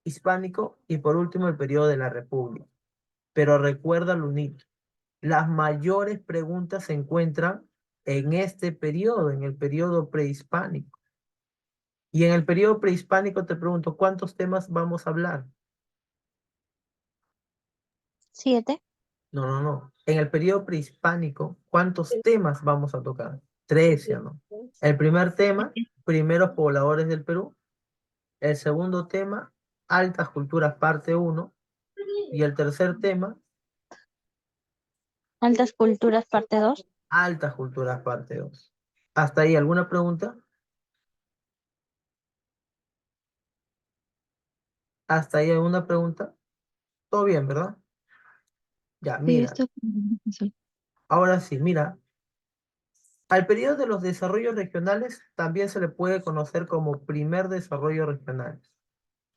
S1: hispánico y por último el periodo de la República. Pero recuerda, Lunito, las mayores preguntas se encuentran en este periodo, en el periodo prehispánico. Y en el periodo prehispánico te pregunto, ¿cuántos temas vamos a hablar?
S5: 7.
S1: No, no, no. En el periodo prehispánico, ¿cuántos temas vamos a tocar? 13, ¿no? El primer tema, primeros pobladores del Perú. El segundo tema, altas culturas parte 1. Y el tercer tema,
S5: Altas culturas, parte 2.
S1: altas culturas parte 2. ¿Hasta ahí alguna pregunta? ¿Hasta ahí alguna pregunta? Todo bien, ¿verdad? Ya,
S2: Sí,
S1: mira.
S2: esto es profesor.
S1: Ahora sí, mira. Al periodo de los desarrollos regionales también se le puede conocer como primer desarrollo regional.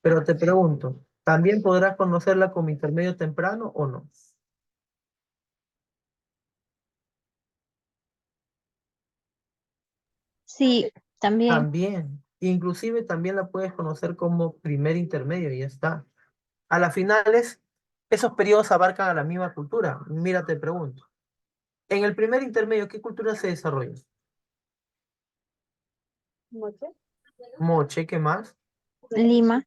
S1: Pero te pregunto, ¿también podrás conocerla como intermedio temprano o no?
S5: Sí, también.
S1: También. Inclusive también la puedes conocer como primer intermedio y ya está. A las finales, esos periodos abarcan a la misma cultura. Mira, te pregunto. En el primer intermedio, ¿qué cultura se desarrolla?
S3: ¿Moche?
S1: Moche, ¿qué más?
S5: Lima.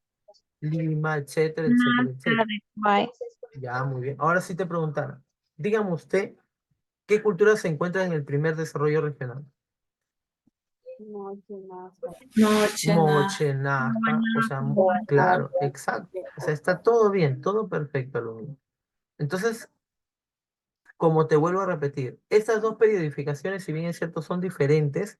S1: Lima, etcétera, etcétera, etcétera.
S5: Bye.
S1: Ya, muy bien. Ahora sí te preguntaron. Dígame usted, ¿qué cultura se encuentra en el primer desarrollo regional?
S3: Moche, Nazca.
S1: Moche, Nazca, o sea, claro, exacto. O sea, está todo bien, todo perfecto, alumno. Entonces, como te vuelvo a repetir, estas dos periodificaciones, si bien es cierto, son diferentes,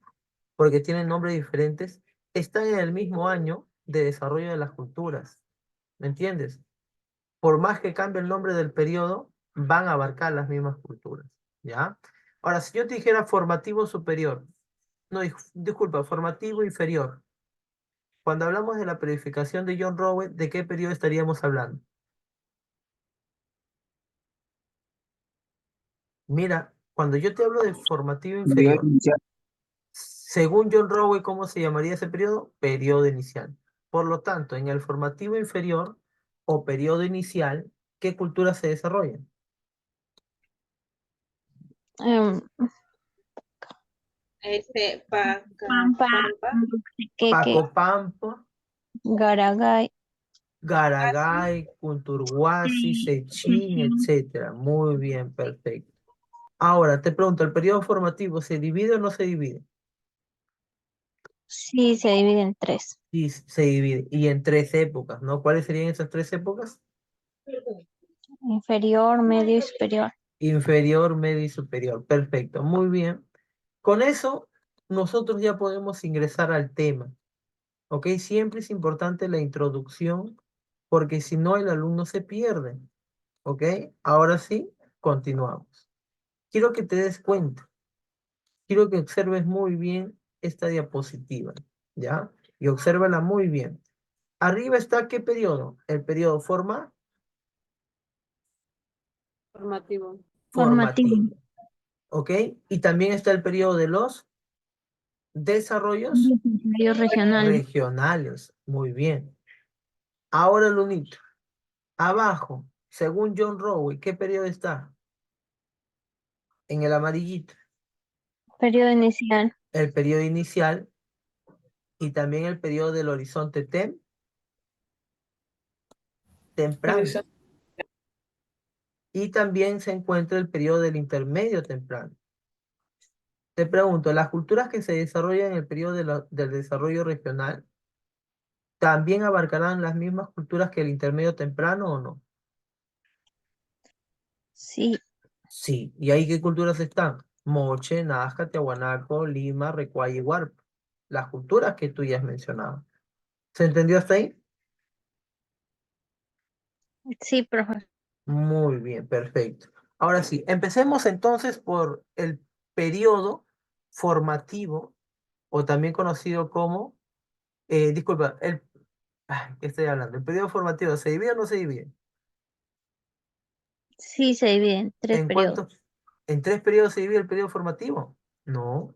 S1: porque tienen nombres diferentes, están en el mismo año de desarrollo de las culturas. ¿Me entiendes? Por más que cambie el nombre del periodo, van a abarcar las mismas culturas. ¿Ya? Ahora, si yo te dijera formativo superior, no, disculpa, formativo inferior. Cuando hablamos de la periodificación de John Rowe, ¿de qué periodo estaríamos hablando? Mira, cuando yo te hablo de formativo
S4: Periodo
S1: inferior,
S4: inicial.
S1: según John Rowe, ¿cómo se llamaría ese periodo? Periodo inicial. Por lo tanto, en el formativo inferior o periodo inicial, ¿qué culturas se desarrollan?
S5: em, Pampa,
S6: Pampa,
S5: Queque,
S1: Pacopampa,
S5: Garagay,
S1: Garagay, Kunturhuasi, Sechín, etcétera. Muy bien, perfecto. Ahora, te pregunto, ¿el periodo formativo se divide o no se divide?
S5: sí, se divide en 3.
S1: Sí, se divide. Y en 3 épocas, ¿no? ¿Cuáles serían esas 3 épocas?
S5: Inferior, medio y superior.
S1: Inferior, medio y superior. Perfecto, muy bien. Con eso, nosotros ya podemos ingresar al tema. ¿Ok? Siempre es importante la introducción, porque si no, el alumno se pierde. ¿Ok? Ahora sí, continuamos. Quiero que te des cuenta, quiero que observes muy bien esta diapositiva, ¿ya? Y obsérvala muy bien. Arriba está, ¿qué periodo? El periodo
S3: Formativo.
S1: formativo. ¿Ok? Y también está el periodo de los desarrollos
S5: Medio regional.
S1: regionales. Muy bien. Ahora, Lunito, abajo, según John Rowe, ¿qué periodo está? En el amarillito.
S5: Periodo inicial.
S1: El periodo inicial y también el periodo del horizonte temprano. Y también se encuentra el periodo del intermedio temprano. Te pregunto, ¿las culturas que se desarrollan en el periodo del desarrollo regional también abarcarán las mismas culturas que el intermedio temprano o no?
S5: Sí,
S1: Sí. ¿Y ahí qué culturas están? Moche, Nazca, Tiahuanaco, Lima, Recuay y Huarpa. Las culturas que tú ya has mencionado. ¿Se entendió hasta ahí?
S5: sí, profe.
S1: Muy bien, perfecto. Ahora sí, empecemos entonces por el periodo formativo, o también conocido como, disculpa, ¿qué estoy hablando? ¿El periodo formativo se divide o no se divide?
S5: Sí, se divide en 3
S1: ¿En
S5: periodos.
S1: cuántos? ¿En 3 periodos se divide el periodo formativo? No.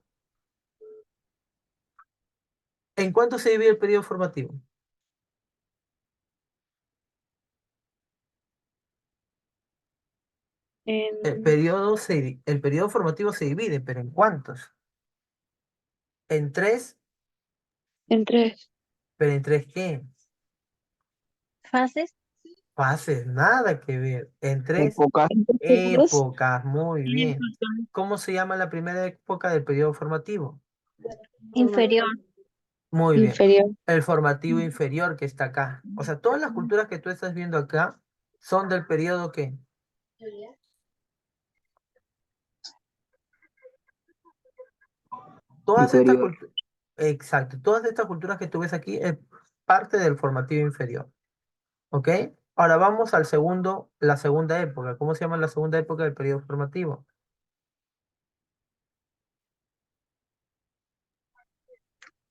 S1: ¿En cuánto se divide el periodo formativo? El periodo formativo se divide, pero ¿en cuántos? ¿En 3?
S3: En 3.
S1: ¿Pero en 3 qué?
S5: Fases.
S1: Fases, nada que ver. En 3
S4: Época,
S1: épocas, muy bien. ¿Cómo se llama la primera época del periodo formativo?
S5: Inferior.
S1: Muy bien.
S3: Inferior.
S1: El formativo inferior que está acá. O sea, todas las culturas que tú estás viendo acá son del periodo ¿qué? Todas estas
S4: inferior.
S1: culturas, exacto, todas estas culturas que tú ves aquí es parte del formativo inferior. ¿Ok? Ahora vamos la segunda época. ¿Cómo se llama la segunda época del periodo formativo?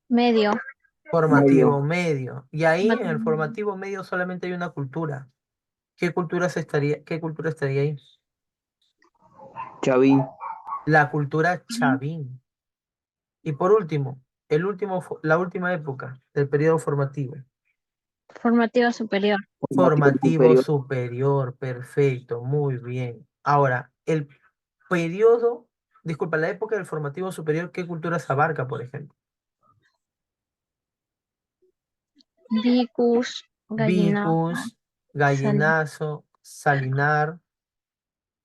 S5: Medio.
S1: Formativo medio. Y ahí en el formativo medio solamente hay una cultura. ¿Qué cultura estaría ahí?
S4: Chavín,
S1: La cultura chavín. Y por último, la última época del periodo formativo.
S5: Formativo superior.
S4: formativo
S1: Formativo
S4: superior,
S1: superior, perfecto, muy bien. Ahora, el periodo, disculpa, la época del formativo superior, ¿qué culturas abarca, por ejemplo?
S5: Vicus. Gallina.
S1: Vicus,
S5: Sal.
S1: Gallinazo, Salinar,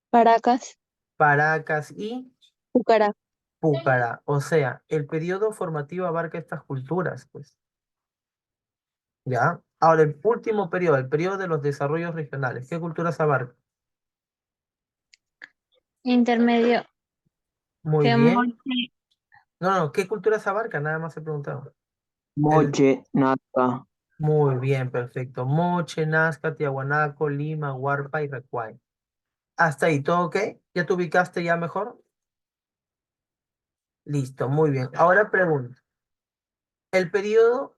S3: Paracas.
S1: Paracas y
S3: Pucará.
S1: Púcara. O sea, el periodo formativo abarca estas culturas, pues. ¿Ya? Ahora, el último periodo, el periodo de los desarrollos regionales, ¿qué culturas abarca?
S5: Intermedio.
S1: Muy
S5: Que
S1: bien.
S5: Moche.
S1: No, no, ¿qué culturas abarca? Nada más he preguntado. El,
S4: Moche, Nazca,
S1: muy bien, perfecto. Moche, Nazca, Tiahuanaco, Lima, Huarpa y Recuay. Hasta ahí, ¿todo ok? ¿Ya te ubicaste ya mejor? Listo, muy bien. Ahora pregunto. El periodo,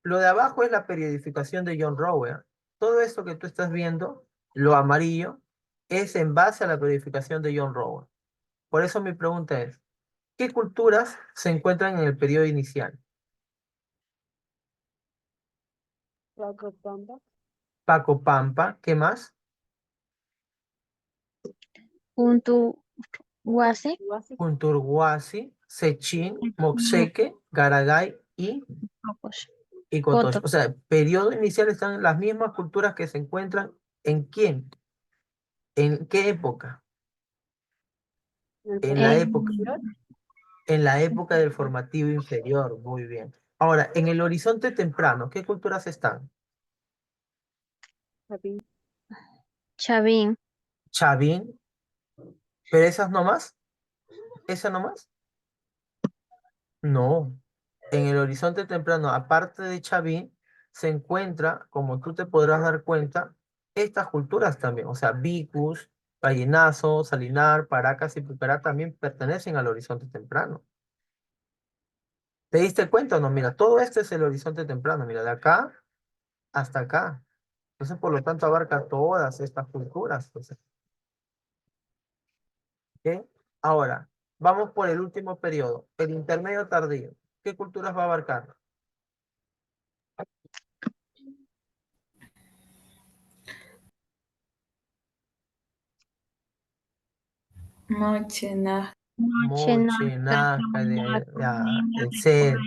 S1: lo de abajo es la periodificación de John Rowe. Todo esto que tú estás viendo, lo amarillo, es en base a la periodificación de John Rowe. Por eso mi pregunta es, ¿qué culturas se encuentran en el periodo inicial?
S3: Pacopampa.
S1: Paco Pampa, ¿qué más?
S5: Puntu. Guasi,
S1: Kunturhuasi, Sechin, Moxeque, Garagay
S5: Cocos.
S1: y Cotox.
S5: Coto.
S1: O sea, periodo inicial están las mismas culturas que se encuentran ¿en quién? ¿En qué época? En la época, en la época del formativo inferior. Muy bien. Ahora, en el horizonte temprano, ¿qué culturas están?
S5: Chavín,
S1: Chavín, pero esas nomás, ¿esa nomás? No. En el horizonte temprano, aparte de Chavín, se encuentra, como tú te podrás dar cuenta, estas culturas también. O sea, Vicus, Gallinazo, Salinar, Paracas y Pucará también pertenecen al horizonte temprano. ¿Te diste cuenta o no? Mira, todo este es el horizonte temprano. Mira, de acá hasta acá. Entonces, por lo tanto, abarca todas estas culturas. Pues, ¿ok? Ahora, vamos por el último periodo, el intermedio tardío. ¿Qué culturas va a abarcar?
S6: Moche, Nazca,
S1: Moche, Nazca, etcétera.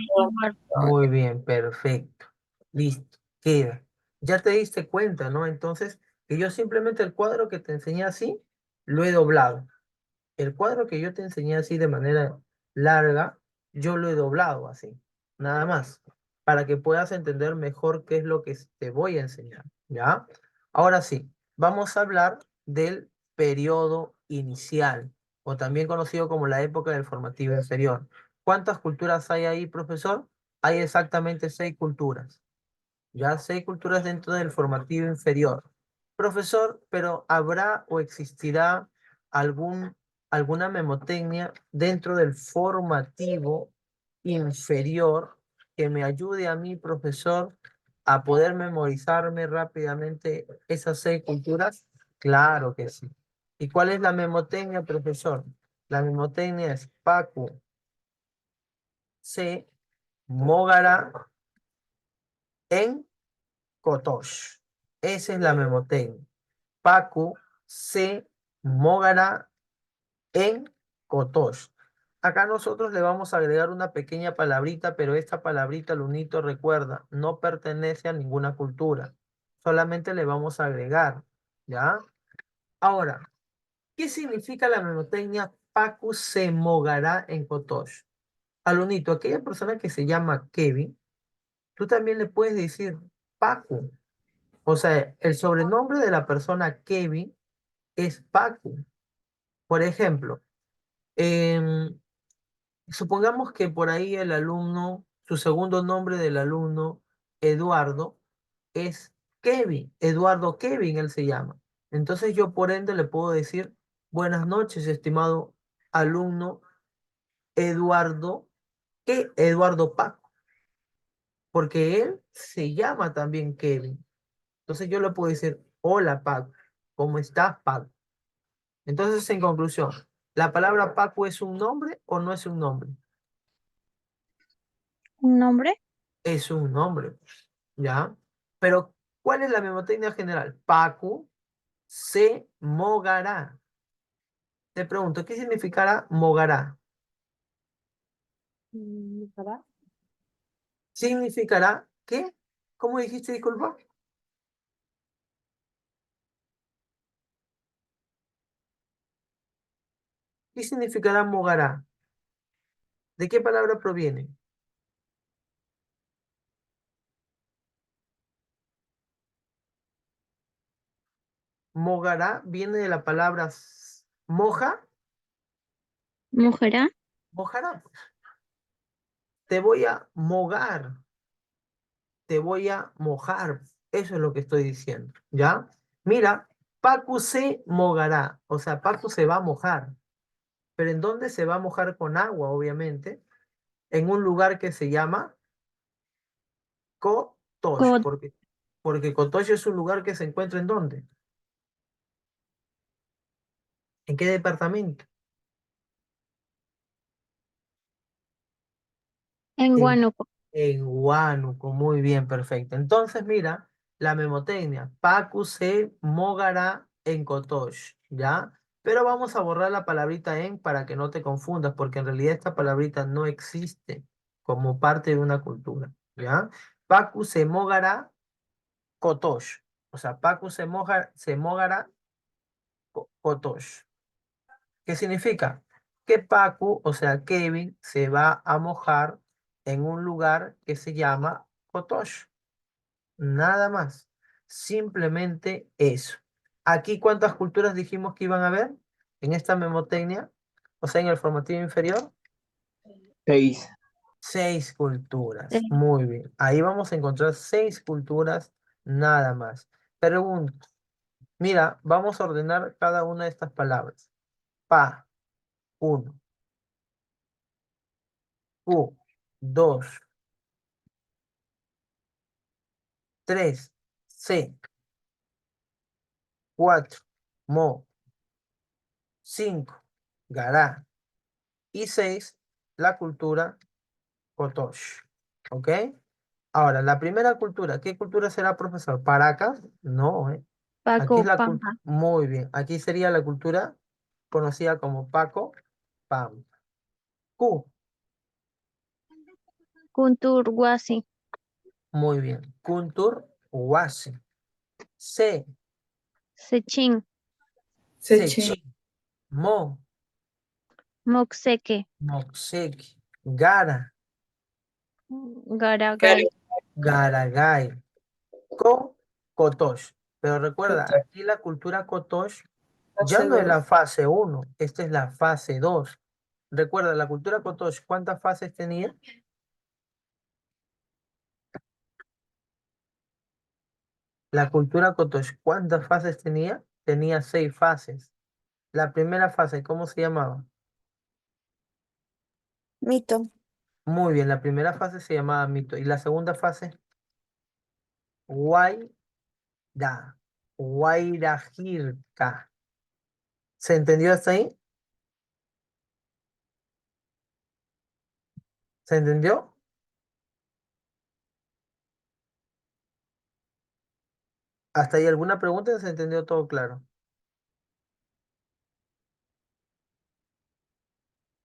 S1: Muy bien, perfecto. Listo, queda. Ya te diste cuenta, ¿no? Entonces, que yo simplemente el cuadro que te enseñé así, lo he doblado. El cuadro que yo te enseñé así de manera larga, yo lo he doblado así, nada más, para que puedas entender mejor qué es lo que te voy a enseñar, ¿ya? Ahora sí, vamos a hablar del periodo inicial, o también conocido como la época del formativo inferior. ¿Cuántas culturas hay ahí, profesor? Hay exactamente 6 culturas. Ya 6 culturas dentro del formativo inferior. Profesor, pero ¿habrá o existirá algún, alguna memotecnia dentro del formativo inferior que me ayude a mí, profesor, a poder memorizarme rápidamente esas 6 culturas? Claro que sí. ¿Y cuál es la memotecnia, profesor? La memotecnia es Pacu, C, Mógara, en Kotosh. Esa es la memotecnia. Pacu, C, Mógara, en Kotosh. Acá nosotros le vamos a agregar una pequeña palabrita, pero esta palabrita, Lunito, recuerda, no pertenece a ninguna cultura. Solamente le vamos a agregar, ¿ya? Ahora, ¿qué significa la memotecnia Pacu se mogará en Kotosh? Alunito, aquella persona que se llama Kevin, tú también le puedes decir Pacu. O sea, el sobrenombre de la persona Kevin es Pacu. Por ejemplo, em, supongamos que por ahí el alumno, su segundo nombre del alumno, Eduardo, es Kevin. Eduardo Kevin, él se llama. Entonces yo por ende le puedo decir, buenas noches, estimado alumno Eduardo, Eduardo Paco, porque él se llama también Kevin. Entonces yo le puedo decir, hola Paco, ¿cómo estás, Paco? Entonces, en conclusión, ¿la palabra Paco es un nombre o no es un nombre?
S5: un nombre,
S1: Es un nombre, ¿ya? Pero, ¿cuál es la memotecnia general? Paco se mogará. Te pregunto, ¿qué significará mogará? ¿Significará qué? ¿Cómo dijiste, disculpa? ¿Qué significará mogará? ¿De qué palabra proviene? Mogará viene de la palabra moja,
S5: mojará,
S1: mojará. Te voy a mogar, te voy a mojar. Eso es lo que estoy diciendo, ¿ya? Mira, Paco se mogará, o sea, Paco se va a mojar. ¿Pero en dónde se va a mojar con agua, obviamente? En un lugar que se llama Cotox,
S5: cot,
S1: porque Cotox es un lugar que se encuentra ¿en dónde? ¿En qué departamento?
S5: en
S1: En,
S5: Huánuco,
S1: en Huánuco, muy bien, perfecto. Entonces, mira, la memotecnia, Paco se mogará en Cotox, ¿ya? Pero vamos a borrar la palabrita en para que no te confundas, porque en realidad esta palabrita no existe como parte de una cultura, ¿ya? Pacu se mogara kotosh. O sea, Pacu se mogara kotosh. ¿Qué significa? Que Pacu, o sea, Kevin, se va a mojar en un lugar que se llama kotosh. Nada más. Simplemente eso. Aquí, ¿cuántas culturas dijimos que iban a haber en esta memotecnia? O sea, en el formativo inferior.
S4: 6.
S1: 6 culturas.
S5: Sí.
S1: Muy bien. Ahí vamos a encontrar 6 culturas nada más. Pregunto. Mira, vamos a ordenar cada una de estas palabras. Pa, 1. Q, 2. 3. C, 4. Mo, 5. Gará. Y 6, la cultura Kotosh. ¿Ok? Ahora, la primera cultura, ¿qué cultura será, profesor? ¿Paracas? No, ¿eh? Aquí es
S5: Paco,
S1: la cultura.
S5: Pampa.
S1: Muy bien. Aquí sería la cultura conocida como Paco Pam. Q.
S5: Kunturhuasi.
S1: Muy bien. Kuntur Huasi. C.
S5: Sechín.
S6: Sechín.
S1: Sechi. Mo.
S5: Moxeque.
S1: Moxeki. Gara.
S5: Garagay.
S1: Garagay. Ko. Kotosh. Pero recuerda,
S6: Kotosh.
S1: aquí la cultura Kotosh ya
S6: Fase
S1: no es la
S6: 2.
S1: fase 1, esta es la fase 2. Recuerda, la cultura Kotosh, ¿cuántas fases tenía? La cultura Kotosh, ¿cuántas fases tenía? Tenía 6 fases. La primera fase, ¿cómo se llamaba?
S3: Mito.
S1: Muy bien, la primera fase se llamaba mito. ¿Y la segunda fase? Guaira. Guairajirka. ¿Se entendió hasta ahí? ¿Se entendió? ¿Hasta ahí alguna pregunta? ¿Se entendió todo claro?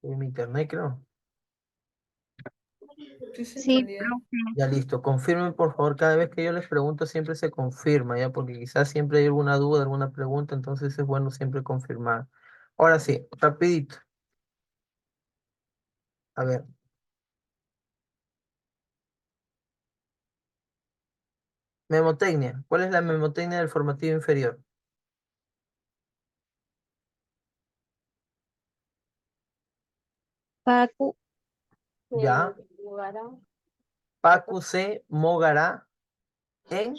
S1: En mi internet, creo.
S6: Sí se
S5: Sí,
S6: entendía.
S5: profe.
S1: Ya listo, confirmen por favor, cada vez que yo les pregunto siempre se confirma, ya, porque quizás siempre hay alguna duda, alguna pregunta, entonces es bueno siempre confirmar. Ahora sí, rapidito. A ver, memotecnia. ¿Cuál es la memotecnia del formativo inferior?
S5: Paco.
S1: Ya, Pacu se mogará en,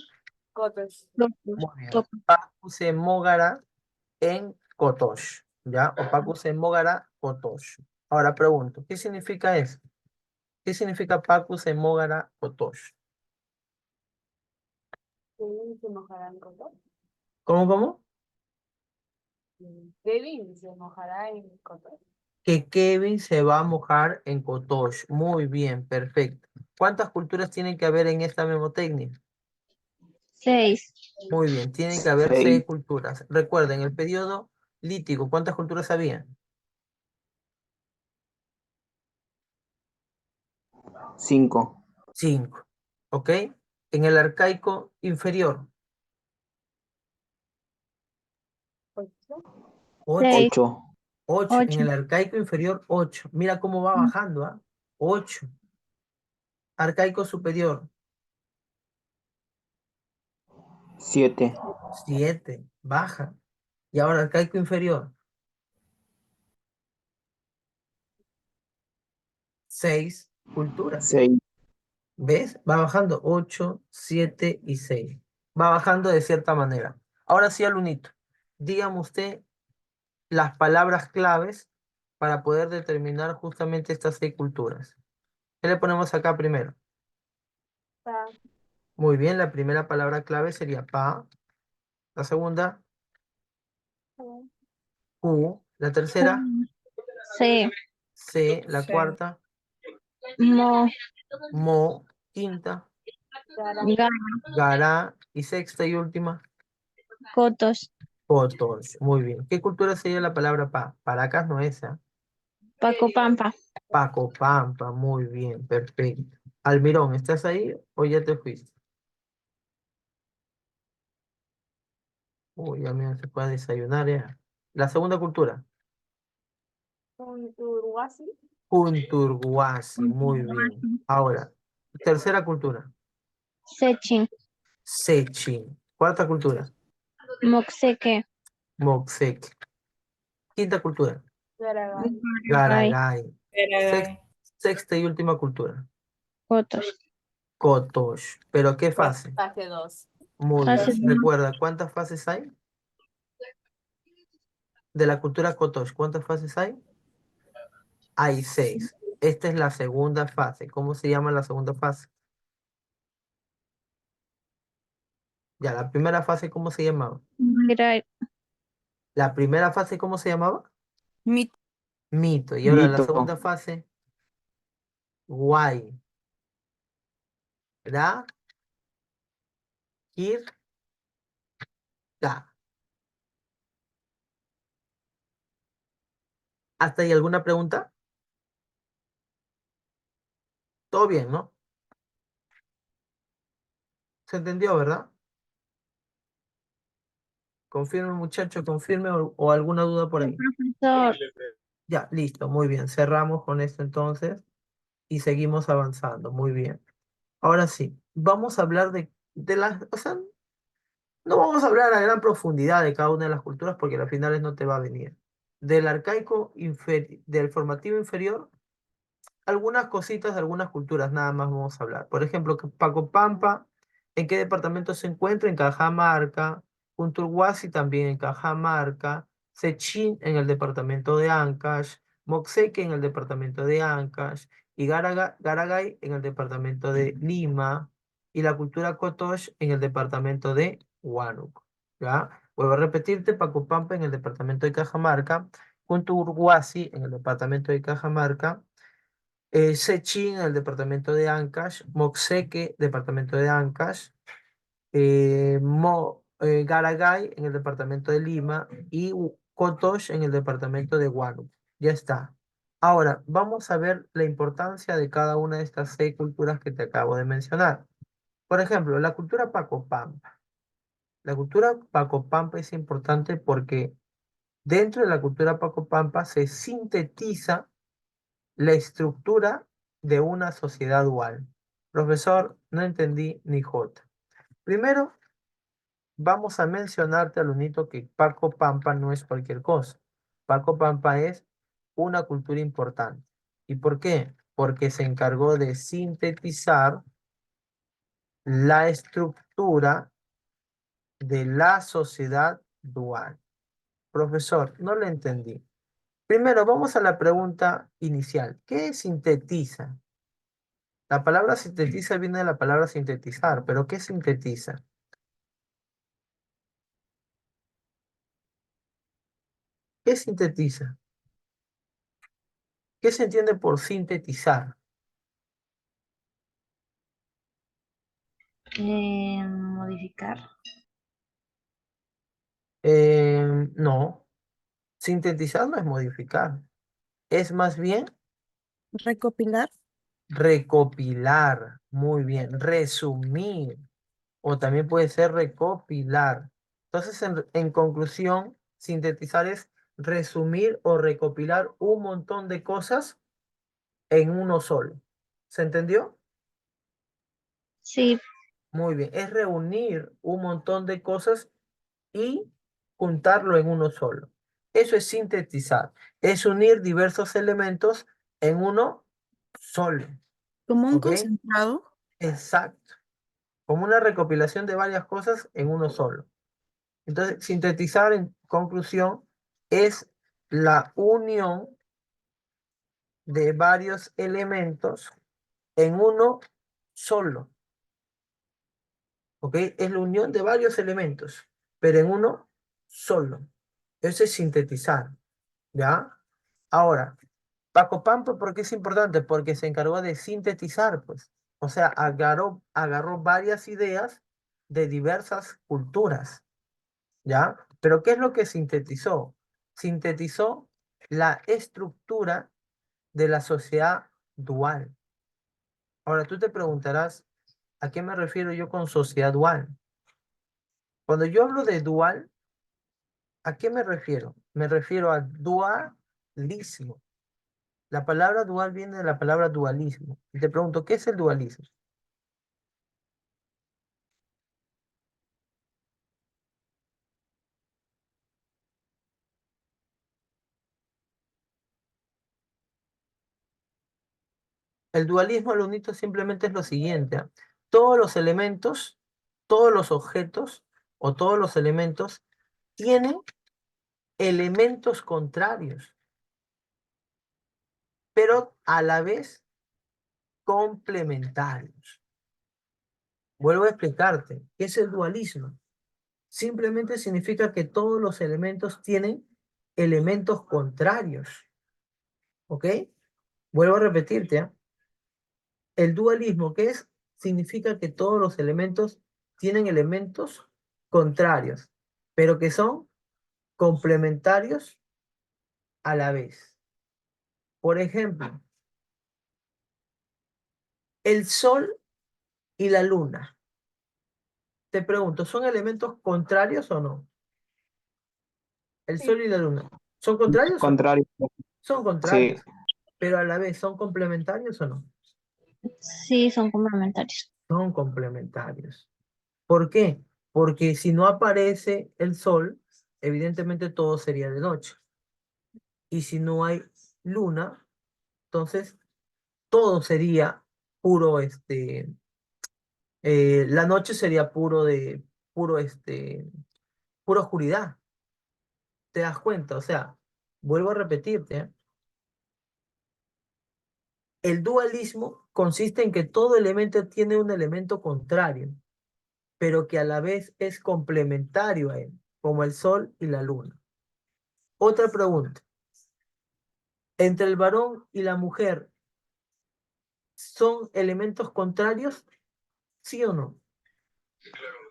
S5: Locos.
S1: muy bien,
S5: Locos.
S1: Pacu se mogará en Kotosh, ya, o Pacu se mogará Kotosh. Ahora pregunto, ¿qué significa eso? ¿Qué significa Pacu se mogará Kotosh? ¿Cómo, cómo? Que Kevin se va a mojar en Kotosh. Muy bien, perfecto. ¿Cuántas culturas tienen que haber en esta memotecnia?
S5: 6.
S1: Muy bien, tienen que haber
S4: 6.
S1: 6 culturas. Recuerden, el periodo lítico, ¿cuántas culturas había?
S4: 5.
S1: 5. ¿Ok? En el arcaico inferior, 8.
S5: 6.
S4: 8.
S1: 8. En
S5: 8.
S1: el arcaico inferior, 8. Mira cómo va bajando, ¿ah? 8. Arcaico superior,
S4: 7.
S1: 7. Baja. Y ahora arcaico inferior, 6 culturas.
S4: 6.
S1: ¿Ves? Va bajando 8, 7 y 6. Va bajando de cierta manera. Ahora sí, alumnito, dígame usted las palabras claves para poder determinar justamente estas 6 culturas. ¿Qué le ponemos acá primero? Muy bien, la primera palabra clave sería pa. La segunda, u. La tercera,
S5: C.
S1: c. La
S6: Sí.
S1: cuarta,
S5: Mo.
S1: mo. Quinta,
S5: Ga.
S1: gará. Y sexta y última,
S5: Cotos.
S1: Cotox, muy bien. ¿Qué cultura sería la palabra pa? Paracas no es esa.
S5: Paco Pampa.
S1: Pacopampa, muy bien, perfecto. Almirón, ¿estás ahí o ya te fuiste? Uy, Almirón se puede desayunar ya. La segunda cultura. Punturguasi, muy bien. Ahora, tercera cultura.
S5: Sechin.
S1: Sechin. Cuarta cultura.
S5: Moxeque.
S1: Moxek. Quinta cultura.
S5: Garay.
S1: Garagay. Sexta y última cultura.
S5: Cotos.
S1: Kotosh. ¿Pero qué fase? Muy
S5: Fase
S1: bien.
S5: uno.
S1: Recuerda, ¿cuántas fases hay? De la cultura Kotosh, ¿cuántas fases hay? Hay 6. Esta es la segunda fase. ¿Cómo se llama la segunda fase? Ya, la primera fase, ¿cómo se llamaba?
S5: Garay.
S1: La primera fase, ¿cómo se llamaba?
S6: Mito.
S1: Mito. Y ahora la
S4: Mito.
S1: segunda fase, Guay. Ra, Kir, Ga. ¿Hasta ahí alguna pregunta? Todo bien, ¿no? ¿Se entendió, verdad? Confirme, muchacho, confirme o alguna duda por ahí.
S5: Profesor.
S1: Ya, listo, muy bien. Cerramos con esto entonces y seguimos avanzando. Muy bien. Ahora sí, vamos a hablar de las, o sea, no vamos a hablar a gran profundidad de cada una de las culturas porque al finales no te va a venir. Del arcaico, del formativo inferior, algunas cositas de algunas culturas nada más vamos a hablar. Por ejemplo, Pacopampa, ¿en qué departamento se encuentra? En Cajamarca. Punturhuasi también en Cajamarca. Sechin en el departamento de Ancash. Moxeque en el departamento de Ancash. Y Garagay en el departamento de Lima. Y la cultura Kotosh en el departamento de Huánuco. ¿Ya? Vuelvo a repetirte, Pacopampa en el departamento de Cajamarca. Punturhuasi en el departamento de Cajamarca. Sechin, en el departamento de Ancash, Moxeque, departamento de Ancash, Garagay en el departamento de Lima y Kotosh en el departamento de Huánuco. Ya está. Ahora, vamos a ver la importancia de cada una de estas 6 culturas que te acabo de mencionar. Por ejemplo, la cultura Pacopampa. La cultura Pacopampa es importante porque dentro de la cultura Pacopampa se sintetiza la estructura de una sociedad dual. Profesor, no entendí ni J. Primero, vamos a mencionarte, alumnito, que Paco Pampa no es cualquier cosa. Paco Pampa es una cultura importante. ¿Y por qué? Porque se encargó de sintetizar la estructura de la sociedad dual. Profesor, no lo entendí. Primero, vamos a la pregunta inicial. ¿Qué sintetiza? La palabra sintetiza viene de la palabra sintetizar, pero ¿qué sintetiza? ¿Qué sintetiza? ¿Qué se entiende por sintetizar?
S2: Modificar.
S1: No, sintetizar no es modificar, es más bien
S6: Recopilar.
S1: recopilar, muy bien, resumir, o también puede ser recopilar. Entonces, en conclusión, sintetizar es resumir o recopilar un montón de cosas en uno solo. ¿Se entendió?
S5: Sí.
S1: Muy bien, es reunir un montón de cosas y juntarlo en uno solo. Eso es sintetizar, es unir diversos elementos en uno solo.
S6: Como un
S1: ¿Ok?
S6: concentrado.
S1: Exacto. Como una recopilación de varias cosas en uno solo. Entonces, sintetizar en conclusión es la unión de varios elementos en uno solo. ¿Ok? Es la unión de varios elementos, pero en uno solo. Eso es sintetizar, ¿ya? Ahora, Paco Pampa, ¿por qué es importante? Porque se encargó de sintetizar, pues. O sea, agarró varias ideas de diversas culturas, ¿ya? Pero ¿qué es lo que sintetizó? Sintetizó la estructura de la sociedad dual. Ahora tú te preguntarás, ¿a qué me refiero yo con sociedad dual? Cuando yo hablo de dual, ¿a qué me refiero? Me refiero a dualismo. La palabra dual viene de la palabra dualismo. Y te pregunto, ¿qué es el dualismo? El dualismo, lo único simplemente es lo siguiente, ¿ah? Todos los elementos, todos los objetos o todos los elementos tienen elementos contrarios, pero a la vez complementarios. Vuelvo a explicarte, ¿qué es el dualismo? Simplemente significa que todos los elementos tienen elementos contrarios, ¿ok? Vuelvo a repetirte, ¿ah? El dualismo, ¿qué es? Significa que todos los elementos tienen elementos contrarios, pero que son complementarios a la vez. Por ejemplo, el sol y la luna. Te pregunto, ¿son elementos contrarios o no? El sol y la luna. ¿Son contrarios o no?
S4: Contrario.
S1: Son
S4: Sí,
S1: contrarios, pero a la vez son complementarios o no.
S5: Sí, son complementarios.
S1: Son complementarios. ¿Por qué? Porque si no aparece el sol, evidentemente todo sería de noche. Y si no hay luna, entonces todo sería puro, la noche sería puro, pura oscuridad. ¿Te das cuenta? O sea, vuelvo a repetirte, ¿eh? El dualismo consiste en que todo elemento tiene un elemento contrario, pero que a la vez es complementario a él, como el sol y la luna. Otra pregunta. ¿Entre el varón y la mujer son elementos contrarios? ¿Sí o no?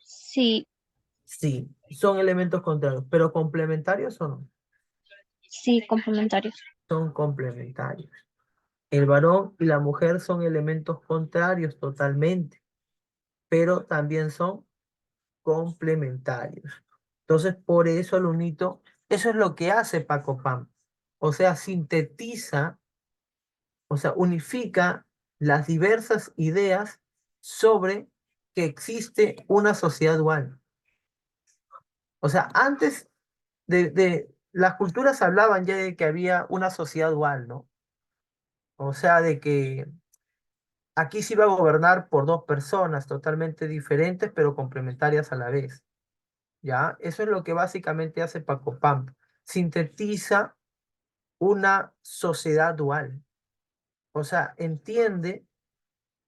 S5: Sí,
S1: Sí, son elementos contrarios, pero complementarios o no.
S5: sí, complementarios.
S1: Son complementarios. El varón y la mujer son elementos contrarios totalmente, pero también son complementarios. Entonces, por eso el unito, eso es lo que hace Paco Pam. O sea, sintetiza, o sea, unifica las diversas ideas sobre que existe una sociedad dual. O sea, antes de las culturas hablaban ya de que había una sociedad dual, ¿no? O sea, de que aquí se iba a gobernar por dos personas totalmente diferentes, pero complementarias a la vez. ¿Ya? Eso es lo que básicamente hace Paco Pampa. Sintetiza una sociedad dual. O sea, entiende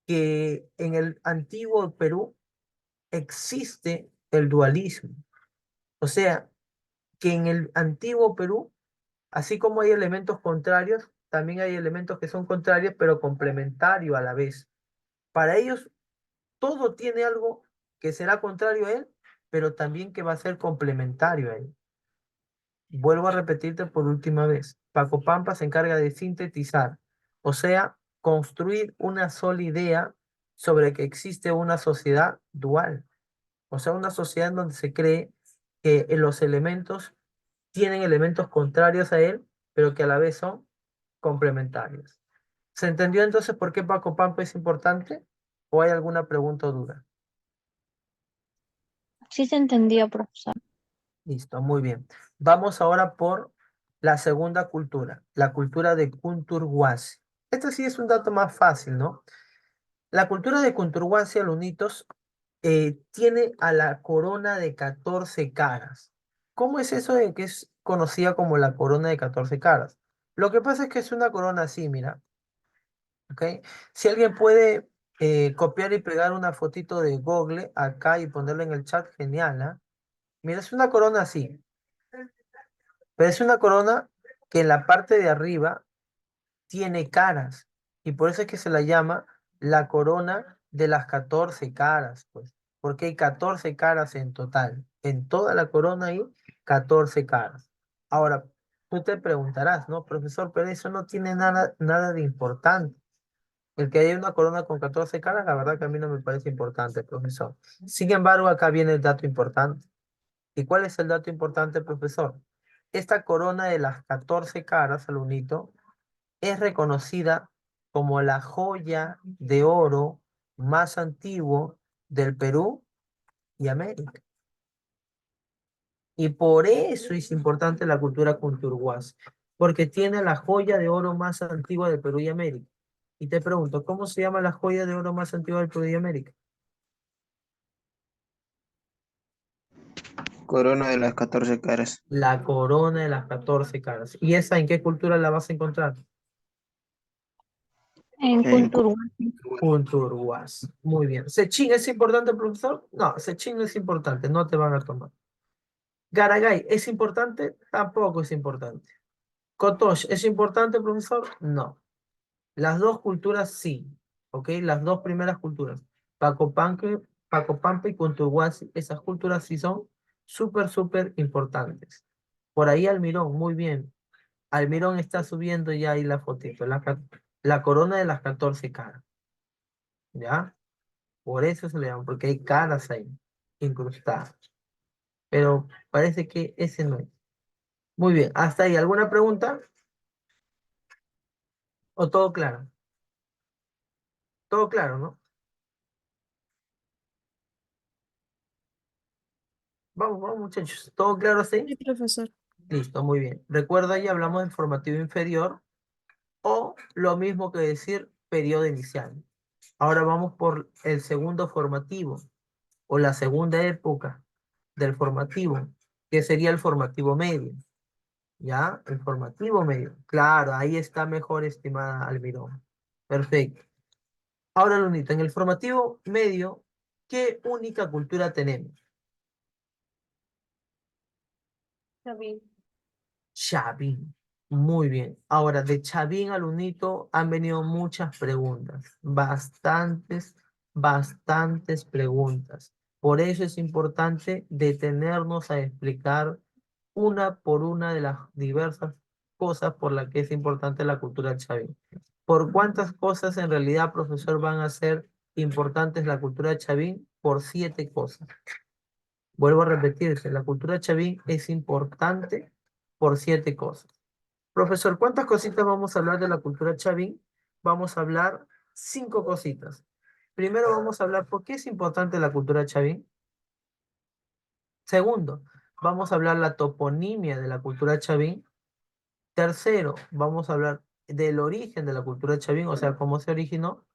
S1: que en el antiguo Perú existe el dualismo. O sea, que en el antiguo Perú, así como hay elementos contrarios, también hay elementos que son contrarios, pero complementarios a la vez. Para ellos, todo tiene algo que será contrario a él, pero también que va a ser complementario a él. Vuelvo a repetirte por última vez. Paco Pampa se encarga de sintetizar, o sea, construir una sola idea sobre que existe una sociedad dual. O sea, una sociedad donde se cree que los elementos tienen elementos contrarios a él, pero que a la vez son complementarios. ¿Se entendió entonces por qué Paco Pampa es importante? ¿O hay alguna pregunta o duda?
S5: Sí se entendía, profesor.
S1: Listo, muy bien. Vamos ahora por la segunda cultura, la cultura de Kunturhuasi. Este sí es un dato más fácil, ¿no? La cultura de Kunturhuasi, alumnitos, tiene a la corona de 14 caras. ¿Cómo es eso de que es conocida como la corona de 14 caras? Lo que pasa es que es una corona así, mira, ¿ok? Si alguien puede copiar y pegar una fotito de Google acá y ponerla en el chat, genial, ¿ah? Mira, es una corona así. Pero es una corona que en la parte de arriba tiene caras. Y por eso es que se la llama la corona de las 14 caras, pues. Porque hay 14 caras en total. En toda la corona hay 14 caras. Ahora, tú te preguntarás, ¿no, profesor? Pero eso no tiene nada de importante. El que haya una corona con 14 caras, la verdad que a mí no me parece importante, profesor. Sin embargo, acá viene el dato importante. ¿Y cuál es el dato importante, profesor? Esta corona de las 14 caras, alumnito, es reconocida como la joya de oro más antiguo del Perú y América. Y por eso es importante la cultura Kunturhuas, porque tiene la joya de oro más antigua del Perú y América. Y te pregunto, ¿cómo se llama la joya de oro más antigua del Perú y América?
S4: Corona de las 14 caras.
S1: La corona de las 14 caras. ¿Y esa en qué cultura la vas a encontrar?
S5: En
S4: En
S5: cultura.
S1: Kunturhuas. Muy bien. ¿Sechín es importante, profesor? No, Sechín no es importante, no te van a tomar. Garagay, ¿es importante? Tampoco es importante. Kotosh, ¿es importante, profesor? No. Las dos culturas sí, ¿ok? Las dos primeras culturas. Pacopampa y Kunturhuasi, esas culturas sí son súper importantes. Por ahí Almirón, muy bien. Almirón está subiendo ya ahí la fotito, la corona de las 14 caras, ¿ya? Por eso se le llama, porque hay caras ahí, incrustadas. Pero parece que ese no es. Muy bien, hasta ahí. ¿Alguna pregunta? ¿O todo claro? Todo claro, ¿no? Vamos, muchachos. ¿Todo claro
S6: Sí,
S1: así?
S6: profesor.
S1: Listo, muy bien. Recuerda, ya hablamos del formativo inferior o lo mismo que decir periodo inicial. Ahora vamos por el segundo formativo o la segunda época del formativo, que sería el formativo medio. ¿Ya? El formativo medio. Claro, ahí está mejor, estimada Almirón. Perfecto. Ahora, Lunita, en el formativo medio, ¿qué única cultura tenemos?
S3: Chavín.
S1: Chavín. Muy bien. Ahora, de Chavín a Lunito han venido muchas preguntas. Bastantes preguntas. Por eso es importante detenernos a explicar una por una de las diversas cosas por las que es importante la cultura chavín. ¿Por cuántas cosas en realidad, profesor, van a ser importantes la cultura chavín? Por 7 cosas. Vuelvo a repetirse, la cultura chavín es importante por 7 cosas. Profesor, ¿cuántas cositas vamos a hablar de la cultura chavín? Vamos a hablar 5 cositas. Primero vamos a hablar por qué es importante la cultura chavín. Segundo, vamos a hablar la toponimia de la cultura chavín. Tercero, vamos a hablar del origen de la cultura chavín, o sea, cómo se originó.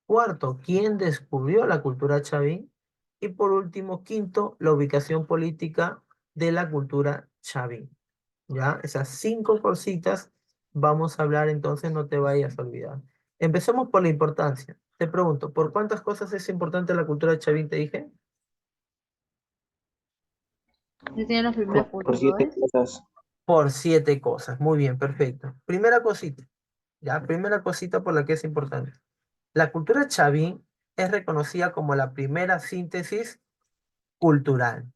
S1: Cuarto, quién descubrió la cultura chavín. Y por último, quinto, la ubicación política de la cultura chavín. ¿Ya? Esas 5 cositas vamos a hablar, entonces no te vayas a olvidar. Empecemos por la importancia. Te pregunto, ¿por cuántas cosas es importante la cultura chavín, te dije?
S2: Yo tenía los primeros
S4: Por
S2: puntos, ¿no
S4: 7
S2: ves?
S4: cosas.
S1: Por 7 cosas. Muy bien, perfecto. Primera cosita. ¿Ya? Primera cosita por la que es importante. La cultura chavín es reconocida como la primera síntesis cultural.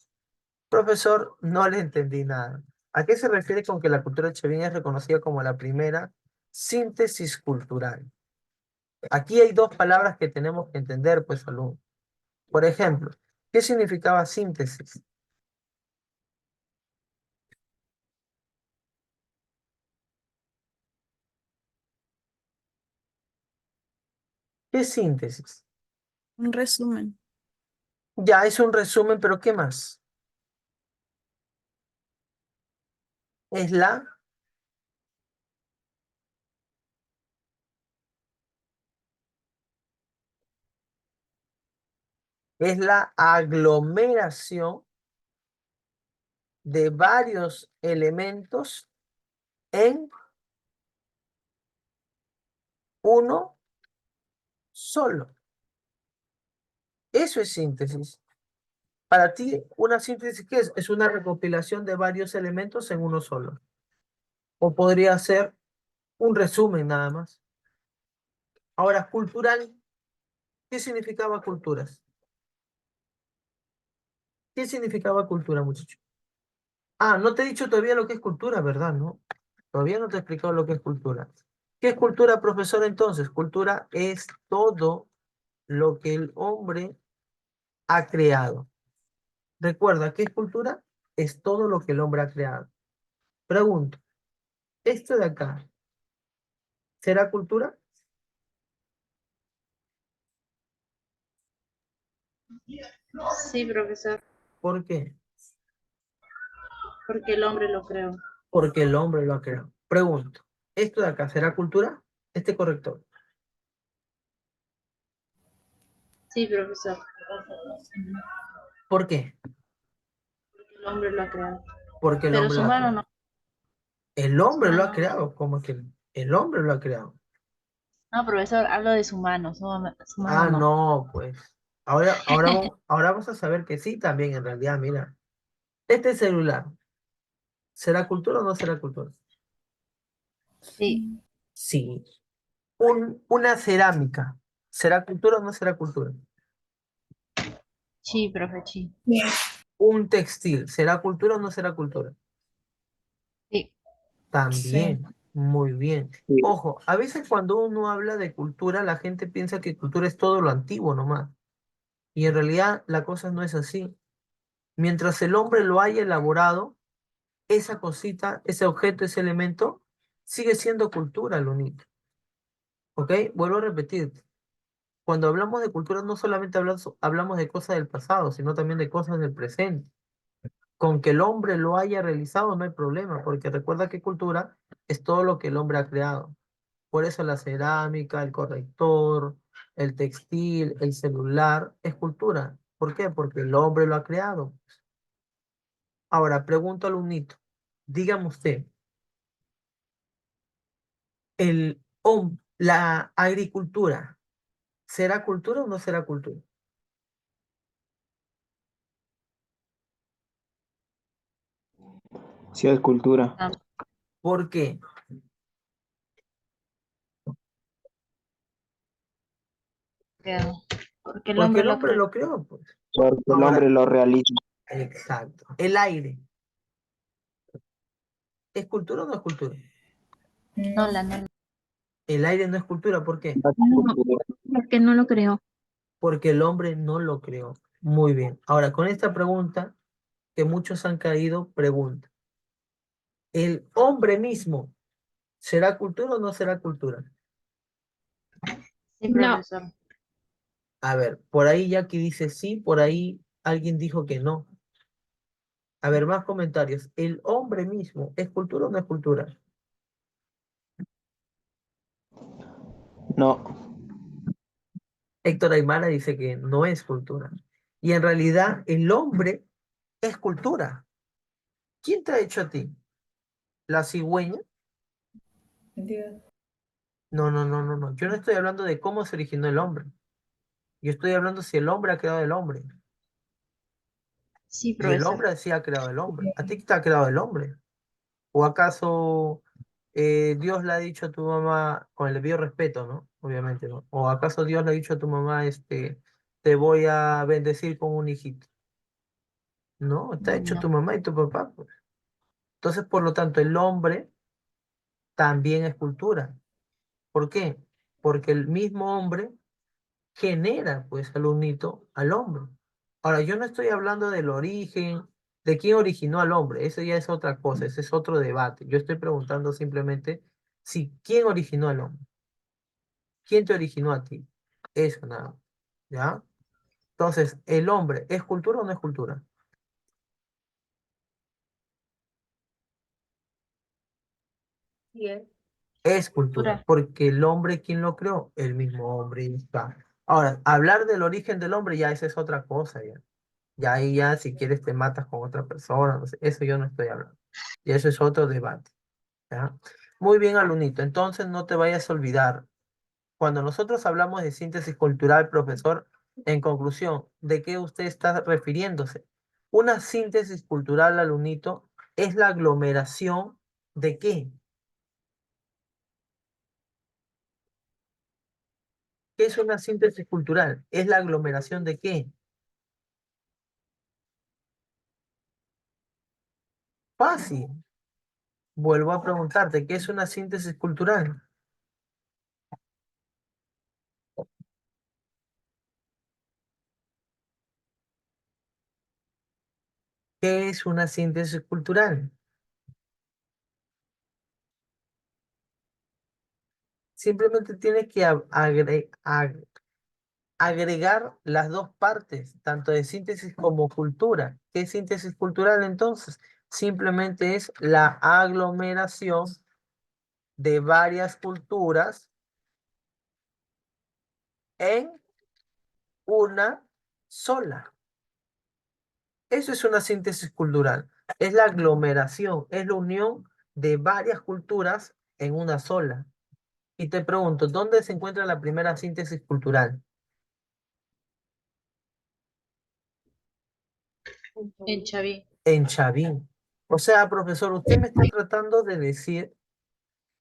S1: Profesor, no le entendí nada. ¿A qué se refiere con que la cultura chavín es reconocida como la primera síntesis cultural? Aquí hay dos palabras que tenemos que entender, pues, alumno. Por ejemplo, ¿qué significaba síntesis? ¿Qué es síntesis?
S6: Un resumen.
S1: Ya es un resumen, pero ¿qué más? Es la aglomeración de varios elementos en uno solo. Eso es síntesis. Para ti, una síntesis, ¿qué es? Es una recopilación de varios elementos en uno solo. O podría ser un resumen nada más. Ahora, cultural, ¿qué significaba culturas? ¿Qué significaba cultura, muchachos? Ah, no te he dicho todavía lo que es cultura, ¿verdad? ¿No? Todavía no te he explicado lo que es cultura. ¿Qué es cultura, profesor, entonces? Cultura es todo lo que el hombre ha creado. Recuerda, ¿qué es cultura? Es todo lo que el hombre ha creado. Pregunto, ¿esto de acá será cultura?
S2: Sí, profesor,
S1: ¿Por qué?
S2: porque el hombre lo creó.
S1: Porque el hombre lo ha creado. Pregunto, ¿esto de acá será cultura? Este corrector.
S2: Sí, profesor,
S1: ¿Por qué?
S2: porque el hombre lo ha creado.
S1: Porque el
S2: Pero
S1: hombre
S2: su
S1: lo ha
S2: mano
S1: creado.
S2: no,
S1: El
S2: su
S1: hombre lo ha
S2: mano no.
S1: creado, como que el hombre lo ha creado.
S2: No, profesor, hablo de su mano, su mano
S1: Ah,
S2: no.
S1: no, pues. Ahora vamos a saber que sí también, en realidad, mira. Este celular, ¿será cultura o no será cultura?
S2: Sí,
S1: Sí. Una cerámica, ¿será cultura o no será cultura?
S2: sí, profe, sí.
S1: Un textil, ¿será cultura o no será cultura?
S2: Sí,
S1: También, muy bien.
S4: Sí.
S1: Ojo, a veces cuando uno habla de cultura, la gente piensa que cultura es todo lo antiguo nomás. Y en realidad la cosa no es así. Mientras el hombre lo haya elaborado, esa cosita, ese objeto, ese elemento, sigue siendo cultura, Lunita. ¿Ok? Vuelvo a repetir. Cuando hablamos de cultura, no solamente hablamos de cosas del pasado, sino también de cosas del presente. Con que el hombre lo haya realizado no hay problema, porque recuerda que cultura es todo lo que el hombre ha creado. Por eso la cerámica, el corrector, el textil, el celular, es cultura. ¿Por qué? Porque el hombre lo ha creado. Ahora, pregunto al unito. Dígame usted, la agricultura, ¿será cultura o no será cultura?
S4: Sí, es cultura.
S2: ah,
S1: ¿Por qué?
S2: creado. Porque el
S1: Porque
S2: hombre
S1: el
S2: lo
S1: hombre
S2: creó.
S1: lo creó, pues.
S4: Porque el hombre
S1: Ahora,
S4: lo realiza.
S1: exacto. El aire, ¿es cultura o no es cultura?
S2: No.
S1: El aire no es cultura, ¿por qué?
S4: No es
S5: No,
S4: cultura.
S5: porque no lo creo.
S1: Porque el hombre no lo creó. Muy bien. Ahora, con esta pregunta, que muchos han caído, pregunta. ¿El hombre mismo será cultura o no será cultura?
S2: Sí,
S5: No,
S2: profesor.
S1: A ver, por ahí Jackie dice sí, por ahí alguien dijo que no. A ver, más comentarios. ¿El hombre mismo es cultura o no es cultura?
S4: No,
S1: Héctor Aymara dice que no es cultura. Y en realidad el hombre es cultura. ¿Quién te ha hecho a ti? ¿La cigüeña? No, no, no, no, no. Yo no estoy hablando de cómo se originó el hombre. Yo estoy hablando si el hombre ha creado el hombre.
S2: Sí,
S1: Y el
S2: profesor.
S1: hombre sí ha creado el hombre. ¿A ti qué te ha creado el hombre? ¿O acaso Dios le ha dicho a tu mamá, con el debido respeto, ¿no? Obviamente, ¿no? ¿O acaso Dios le ha dicho a tu mamá, te voy a bendecir con un hijito? No, está hecho
S2: No.
S1: tu mamá y tu papá, pues. Entonces, por lo tanto, el hombre también es cultura. ¿Por qué? Porque el mismo hombre genera, pues, al unito al hombre. Ahora, yo no estoy hablando del origen, de quién originó al hombre, eso ya es otra cosa, ese es otro debate. Yo estoy preguntando simplemente si quién originó al hombre, quién te originó a ti. Eso nada, más, ¿ya? Entonces, ¿el hombre es cultura o no es cultura?
S3: Bien.
S1: Es cultura,
S2: Cultura.
S1: porque el hombre, ¿quién lo creó? El mismo hombre y está. Ahora, hablar del origen del hombre ya esa es otra cosa, ya. Ya ahí ya si quieres te matas con otra persona, no sé, eso yo no estoy hablando. Y eso es otro debate, ¿ya? Muy bien, alumnito. Entonces no te vayas a olvidar. Cuando nosotros hablamos de síntesis cultural, profesor, en conclusión, ¿de qué usted está refiriéndose? Una síntesis cultural, alumnito, es la aglomeración de qué? ¿Qué es una síntesis cultural? ¿Es la aglomeración de qué? Fácil. Vuelvo a preguntarte, ¿qué es una síntesis cultural? ¿Qué es una síntesis cultural? Simplemente tienes que agregar las dos partes, tanto de síntesis como cultura. ¿Qué es síntesis cultural entonces? Simplemente es la aglomeración de varias culturas en una sola. Eso es una síntesis cultural. Es la aglomeración, es la unión de varias culturas en una sola. Y te pregunto, ¿dónde se encuentra la primera síntesis cultural?
S2: En Chavín.
S1: En Chavín. O sea, profesor, usted me está tratando de decir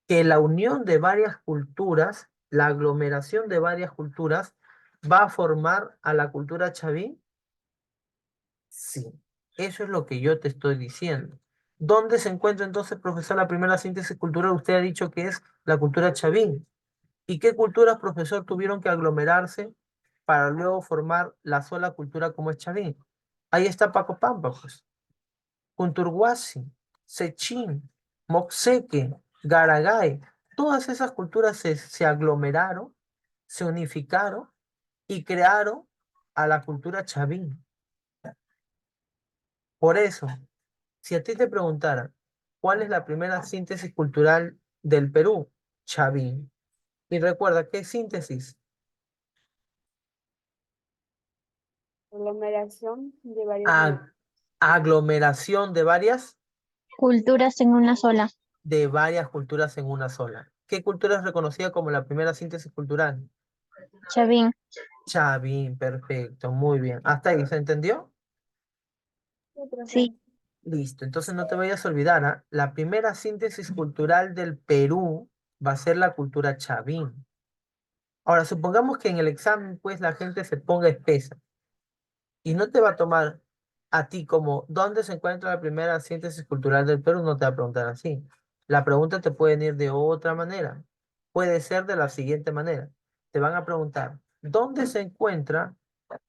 S1: que la unión de varias culturas, la aglomeración de varias culturas, va a formar a la cultura Chavín. Sí, eso es lo que yo te estoy diciendo. ¿Dónde se encuentra entonces, profesor, la primera síntesis cultural? Usted ha dicho que es la cultura Chavín. ¿Y qué culturas, profesor, tuvieron que aglomerarse para luego formar la sola cultura como es Chavín? Ahí está Paco Pampa, pues. Kunturhuasi, Sechín, Moxeque, Garagay. Todas esas culturas se aglomeraron, se unificaron y crearon a la cultura Chavín. Por eso, si a ti te preguntaran, ¿cuál es la primera síntesis cultural del Perú? Chavín. Y recuerda, ¿qué síntesis?
S3: Aglomeración de varios
S1: A- aglomeración
S5: Culturas en una sola.
S1: de varias culturas en una sola. ¿Qué cultura es reconocida como la primera síntesis cultural?
S5: Chavín.
S1: Chavín, perfecto, muy bien. ¿Hasta ahí se entendió?
S5: Sí.
S1: Listo, entonces no te vayas a olvidar, ¿ah? La primera síntesis cultural del Perú va a ser la cultura Chavín. Ahora, supongamos que en el examen, pues, la gente se ponga espesa y no te va a tomar a ti como, ¿dónde se encuentra la primera síntesis cultural del Perú? No te va a preguntar así. La pregunta te puede ir de otra manera. Puede ser de la siguiente manera. Te van a preguntar, ¿dónde se encuentra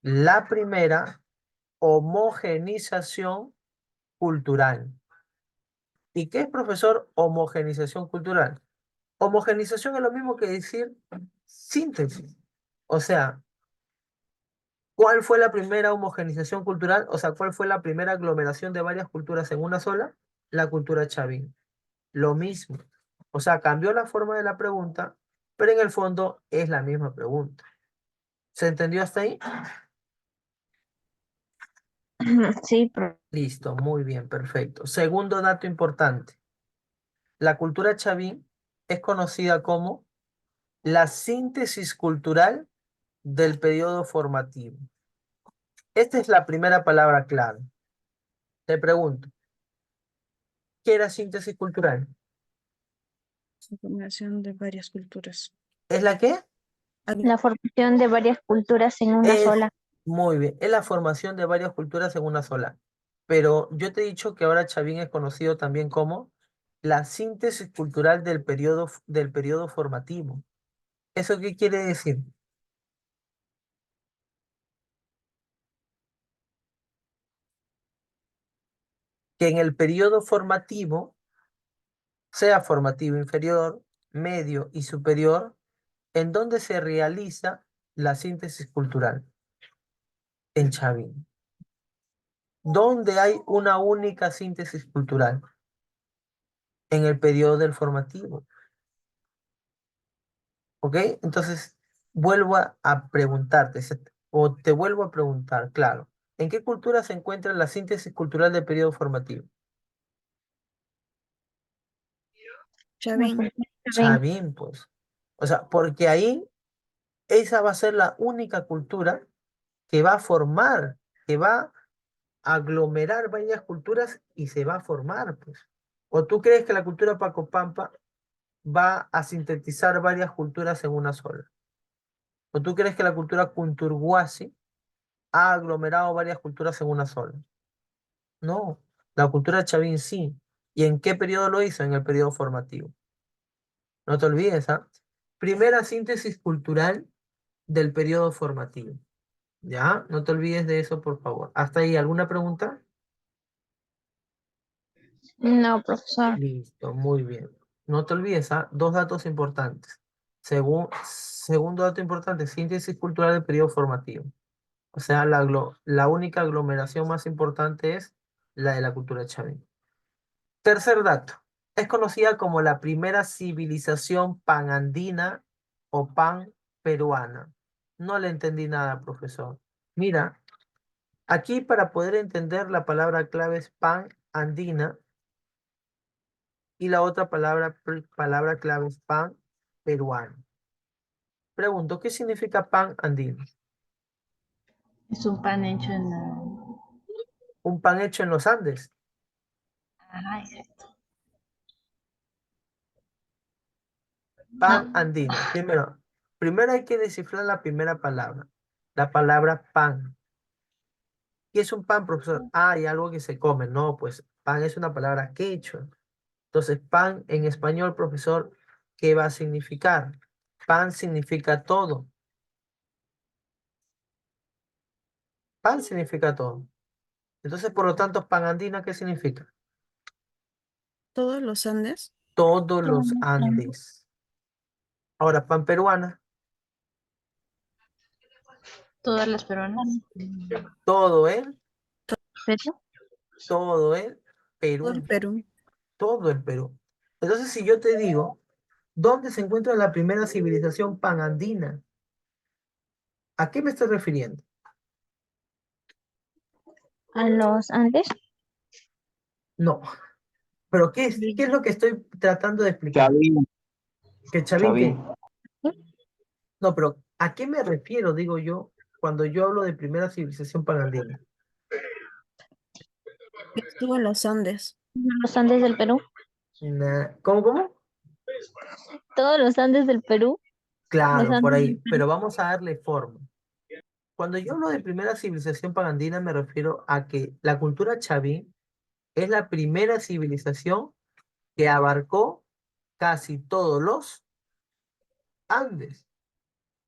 S1: la primera homogenización cultural? ¿Y qué es, profesor, homogenización cultural? Homogenización es lo mismo que decir síntesis. O sea, ¿cuál fue la primera homogenización cultural? O sea, ¿cuál fue la primera aglomeración de varias culturas en una sola? La cultura chavín. Lo mismo. O sea, cambió la forma de la pregunta, pero en el fondo es la misma pregunta. ¿Se entendió hasta ahí?
S5: Sí,
S1: Listo, muy bien, perfecto. Segundo dato importante. La cultura chavín es conocida como la síntesis cultural del periodo formativo. Esta es la primera palabra clave. Te pregunto, ¿qué era síntesis cultural?
S6: Combinación de varias culturas.
S1: ¿Es la qué?
S5: la formación de varias culturas en una
S1: Es
S5: sola.
S1: muy bien, es la formación de varias culturas en una sola. Pero yo te he dicho que ahora Chavín es conocido también como la síntesis cultural del periodo formativo. ¿Eso qué quiere decir? Que en el periodo formativo, sea formativo inferior, medio y superior, en donde se realiza la síntesis cultural, en Chavín, donde hay una única síntesis cultural, en el periodo del formativo. ¿Ok? Entonces, vuelvo a preguntarte, o te vuelvo a preguntar, claro, ¿en qué cultura se encuentra la síntesis cultural del periodo formativo?
S5: La
S6: Chavín.
S5: cultura Chavín.
S1: Chavín, pues. O sea, porque ahí esa va a ser la única cultura que va a formar, que va a aglomerar varias culturas y se va a formar, pues. ¿O tú crees que la cultura Pacopampa va a sintetizar varias culturas en una sola? ¿O tú crees que la cultura Kunturhuasi ha aglomerado varias culturas en una sola? No, La cultura Chavín sí. ¿Y en qué periodo lo hizo? En el periodo formativo. No te olvides, ¿ah? Primera síntesis cultural del periodo formativo. ¿Ya? No te olvides de eso, por favor. ¿Hasta ahí alguna pregunta?
S5: No, profesor.
S1: Listo, muy bien. No te olvides, ¿ah? Dos datos importantes. Segundo dato importante, síntesis cultural del periodo formativo. O sea, la única aglomeración más importante es la de la cultura chavín. Tercer dato. Es conocida como la primera civilización panandina o pan-peruana. No le entendí nada, profesor. Mira, aquí para poder entender la palabra clave es pan andina y la otra palabra clave es pan peruano. Pregunto, ¿qué significa pan andino?
S2: Es un pan hecho en la...
S1: Un pan hecho en los Andes.
S2: Ah, exacto.
S1: Pan
S2: No,
S1: andino. Primero hay que descifrar la primera palabra. La palabra pan. ¿Qué es un pan, profesor? Ah, hay algo que se come. No, pues pan es una palabra quechua. Entonces, pan en español, profesor, ¿qué va a significar? Pan significa todo. Pan significa todo. Entonces, por lo tanto, pan andina, ¿qué significa?
S6: Todos los Andes.
S1: Todos los Andes. Ahora, pan peruana,
S2: todas las peruanas.
S1: todo el,
S5: ¿Pero?
S1: todo el
S6: Todo el
S1: Perú.
S6: Perú.
S1: Todo el Perú. Entonces, si yo te digo, ¿dónde se encuentra la primera civilización panandina? ¿A qué me estoy refiriendo?
S5: ¿A los Andes?
S1: No, pero ¿qué es lo que estoy tratando de explicar?
S4: Chavín,
S1: ¿Que Chavín qué?
S4: Chavín.
S1: No, pero ¿a qué me refiero, digo yo, cuando yo hablo de primera civilización panandina?
S6: Estuvo en los Andes.
S5: ¿Los Andes del Perú?
S1: ¿Cómo?
S5: Todos los Andes del Perú. Los
S1: Claro, por
S5: Andes
S1: ahí,
S5: del Perú.
S1: pero vamos a darle forma. Cuando yo hablo de primera civilización panandina, me refiero a que la cultura chavín es la primera civilización que abarcó casi todos los Andes.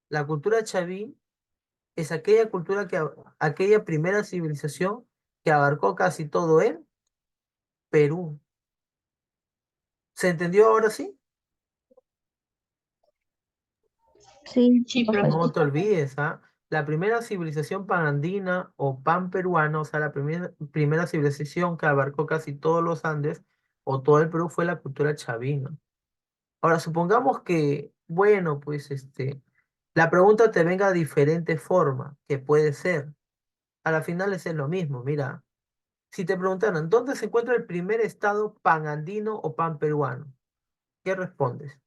S1: La cultura chavín es aquella cultura aquella primera civilización que abarcó casi todo el Perú. ¿Se entendió ahora sí?
S5: Sí,
S2: Sí,
S5: profesor.
S1: No
S2: profesor.
S1: te olvides, ¿ah? La primera civilización panandina o pan-peruana, o sea, la primera civilización que abarcó casi todos los Andes o todo el Perú fue la cultura chavina. Ahora, supongamos que, bueno, pues la pregunta te venga de diferente forma, que puede ser. A la final es lo mismo, mira. Si te preguntaran, ¿dónde se encuentra el primer estado panandino o pan-peruano? ¿Qué respondes?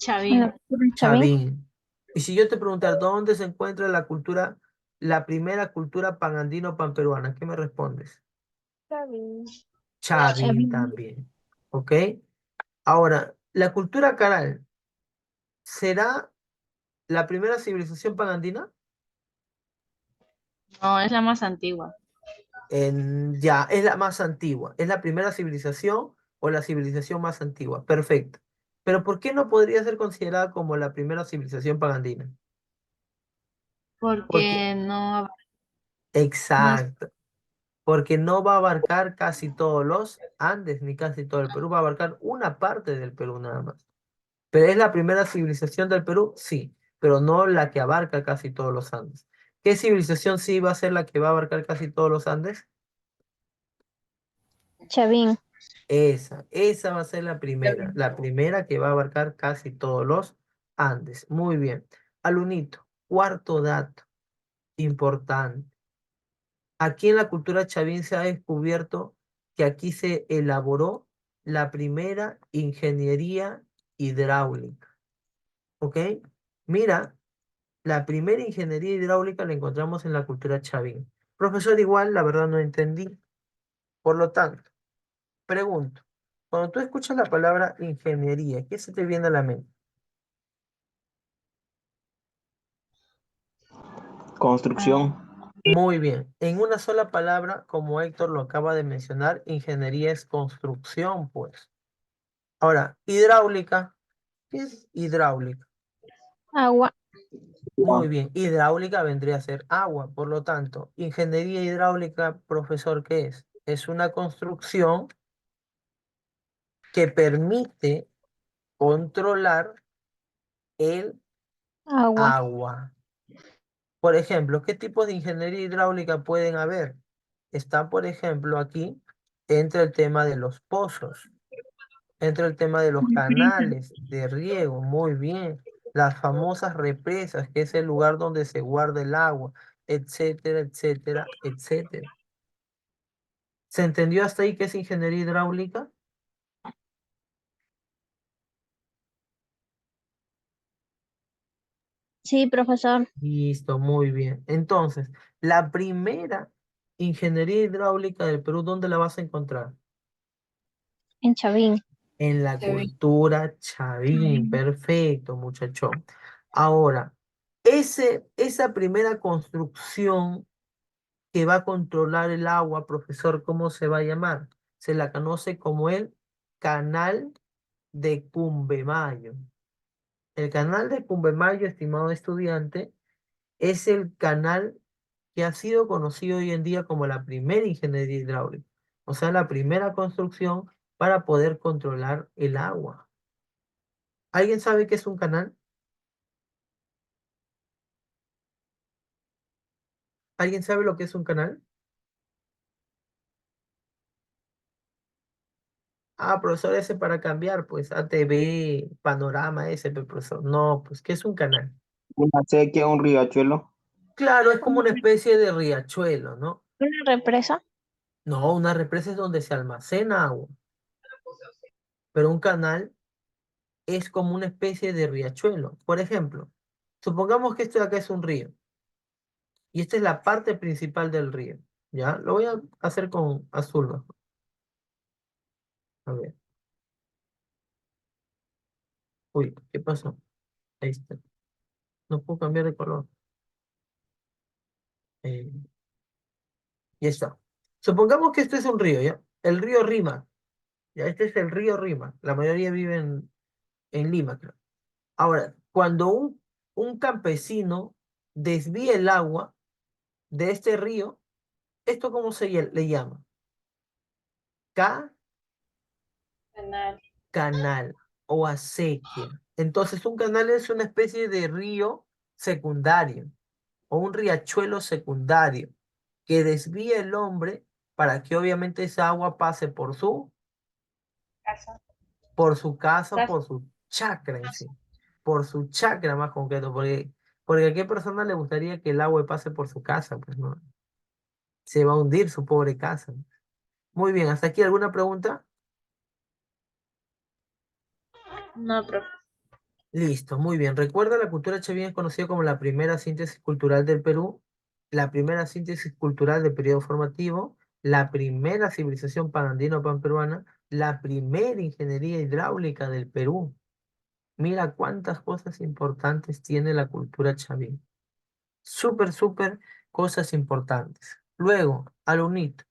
S5: ¿En la
S2: Chavín.
S5: cultura Chavín?
S1: Chavín. Y si yo te preguntara, ¿dónde se encuentra la primera cultura panandino panperuana? ¿Qué me respondes?
S3: Chavín.
S1: Chavín
S5: Chavín.
S1: también. ¿Ok? Ahora, la cultura caral, ¿será la primera civilización panandina?
S2: No, es la más antigua.
S1: Ya, es la más antigua. ¿Es la primera civilización o la civilización más antigua? Perfecto. Pero ¿por qué no podría ser considerada como la primera civilización panandina? Porque,
S2: Porque no, no es...
S1: exacto. Porque no va a abarcar casi todos los Andes ni casi todo el Perú, va a abarcar una parte del Perú nada más. ¿Pero es la primera civilización del Perú? Sí, pero no la que abarca casi todos los Andes. ¿Qué civilización sí va a ser la que va a abarcar casi todos los Andes?
S5: Chavín.
S1: Esa va a ser la primera que va a abarcar casi todos los Andes. Muy bien. Alunito, cuarto dato importante. Aquí en la cultura chavín se ha descubierto que aquí se elaboró la primera ingeniería hidráulica. ¿Ok? Mira, la primera ingeniería hidráulica la encontramos en la cultura chavín. Profesor, igual, la verdad no entendí. Por lo tanto, pregunto, cuando tú escuchas la palabra ingeniería, ¿qué se te viene a la mente?
S2: ah,
S4: Construcción.
S1: Muy bien. En una sola palabra, como Héctor lo acaba de mencionar, ingeniería es construcción, pues. Ahora, hidráulica. ¿Qué es hidráulica?
S5: Agua.
S1: Muy bien. Hidráulica vendría a ser agua. Por lo tanto, ingeniería hidráulica, profesor, ¿qué es? Es una construcción que permite controlar el
S5: Agua.
S1: agua. Por ejemplo, ¿qué tipos de ingeniería hidráulica pueden haber? Está, por ejemplo, aquí, entre el tema de los pozos, entre el tema de los canales de riego, muy bien. Las famosas represas, que es el lugar donde se guarda el agua, etcétera, etcétera, etcétera. ¿Se entendió hasta ahí qué es ingeniería hidráulica?
S5: Sí, profesor.
S1: Listo, muy bien. Entonces, la primera ingeniería hidráulica del Perú, ¿dónde la vas a encontrar?
S5: En Chavín.
S1: En la
S2: Chavín.
S1: cultura chavín, perfecto, muchacho. Ahora, esa primera construcción que va a controlar el agua, profesor, ¿cómo se va a llamar? Se la conoce como el Canal de Cumbemayo. El Canal de Cumbemayo, estimado estudiante, es el canal que ha sido conocido hoy en día como la primera ingeniería hidráulica, o sea, la primera construcción para poder controlar el agua. ¿Alguien sabe qué es un canal? ¿Alguien sabe lo que es un canal? Ah, profesor, ese para cambiar, pues ATV, panorama ese, profesor. No, pues, ¿qué es un canal?
S4: Una sequía, un riachuelo.
S1: Claro, es como
S5: Una
S1: una especie de riachuelo, ¿no?
S5: represa.
S1: No, una represa es donde se almacena agua, pero un canal es como una especie de riachuelo. Por ejemplo, supongamos que esto de acá es un río y esta es la parte principal del río, ¿ya? Lo voy a hacer con azul mejor. A ver. Uy, ¿qué pasó? Ahí está. No puedo cambiar de color. Eh, ya está. Supongamos que este es un río, ¿ya? El río Rima. Ya, este es el río Rima. La mayoría vive en Lima, creo. Ahora, cuando un campesino desvía el agua de este río, ¿esto cómo le llama? Ca-
S3: Canal.
S1: Canal o acequia. Entonces, un canal es una especie de río secundario o un riachuelo secundario que desvía el hombre para que obviamente esa agua pase
S3: Casa.
S1: por su casa,
S3: Casa.
S1: por su chacra en sí, por su chacra más concreto, porque a qué persona le gustaría que el agua pase por su casa, pues no, se va a hundir su pobre casa. Muy bien, ¿hasta aquí alguna pregunta?
S2: No, profe.
S1: Listo, muy bien. Recuerda, la cultura chavín es conocida como la primera síntesis cultural del Perú, la primera síntesis cultural del periodo formativo, la primera civilización panandino panperuana, la primera ingeniería hidráulica del Perú. Mira cuántas cosas importantes tiene la cultura chavín. Súper, súper cosas importantes. Luego, alumnito,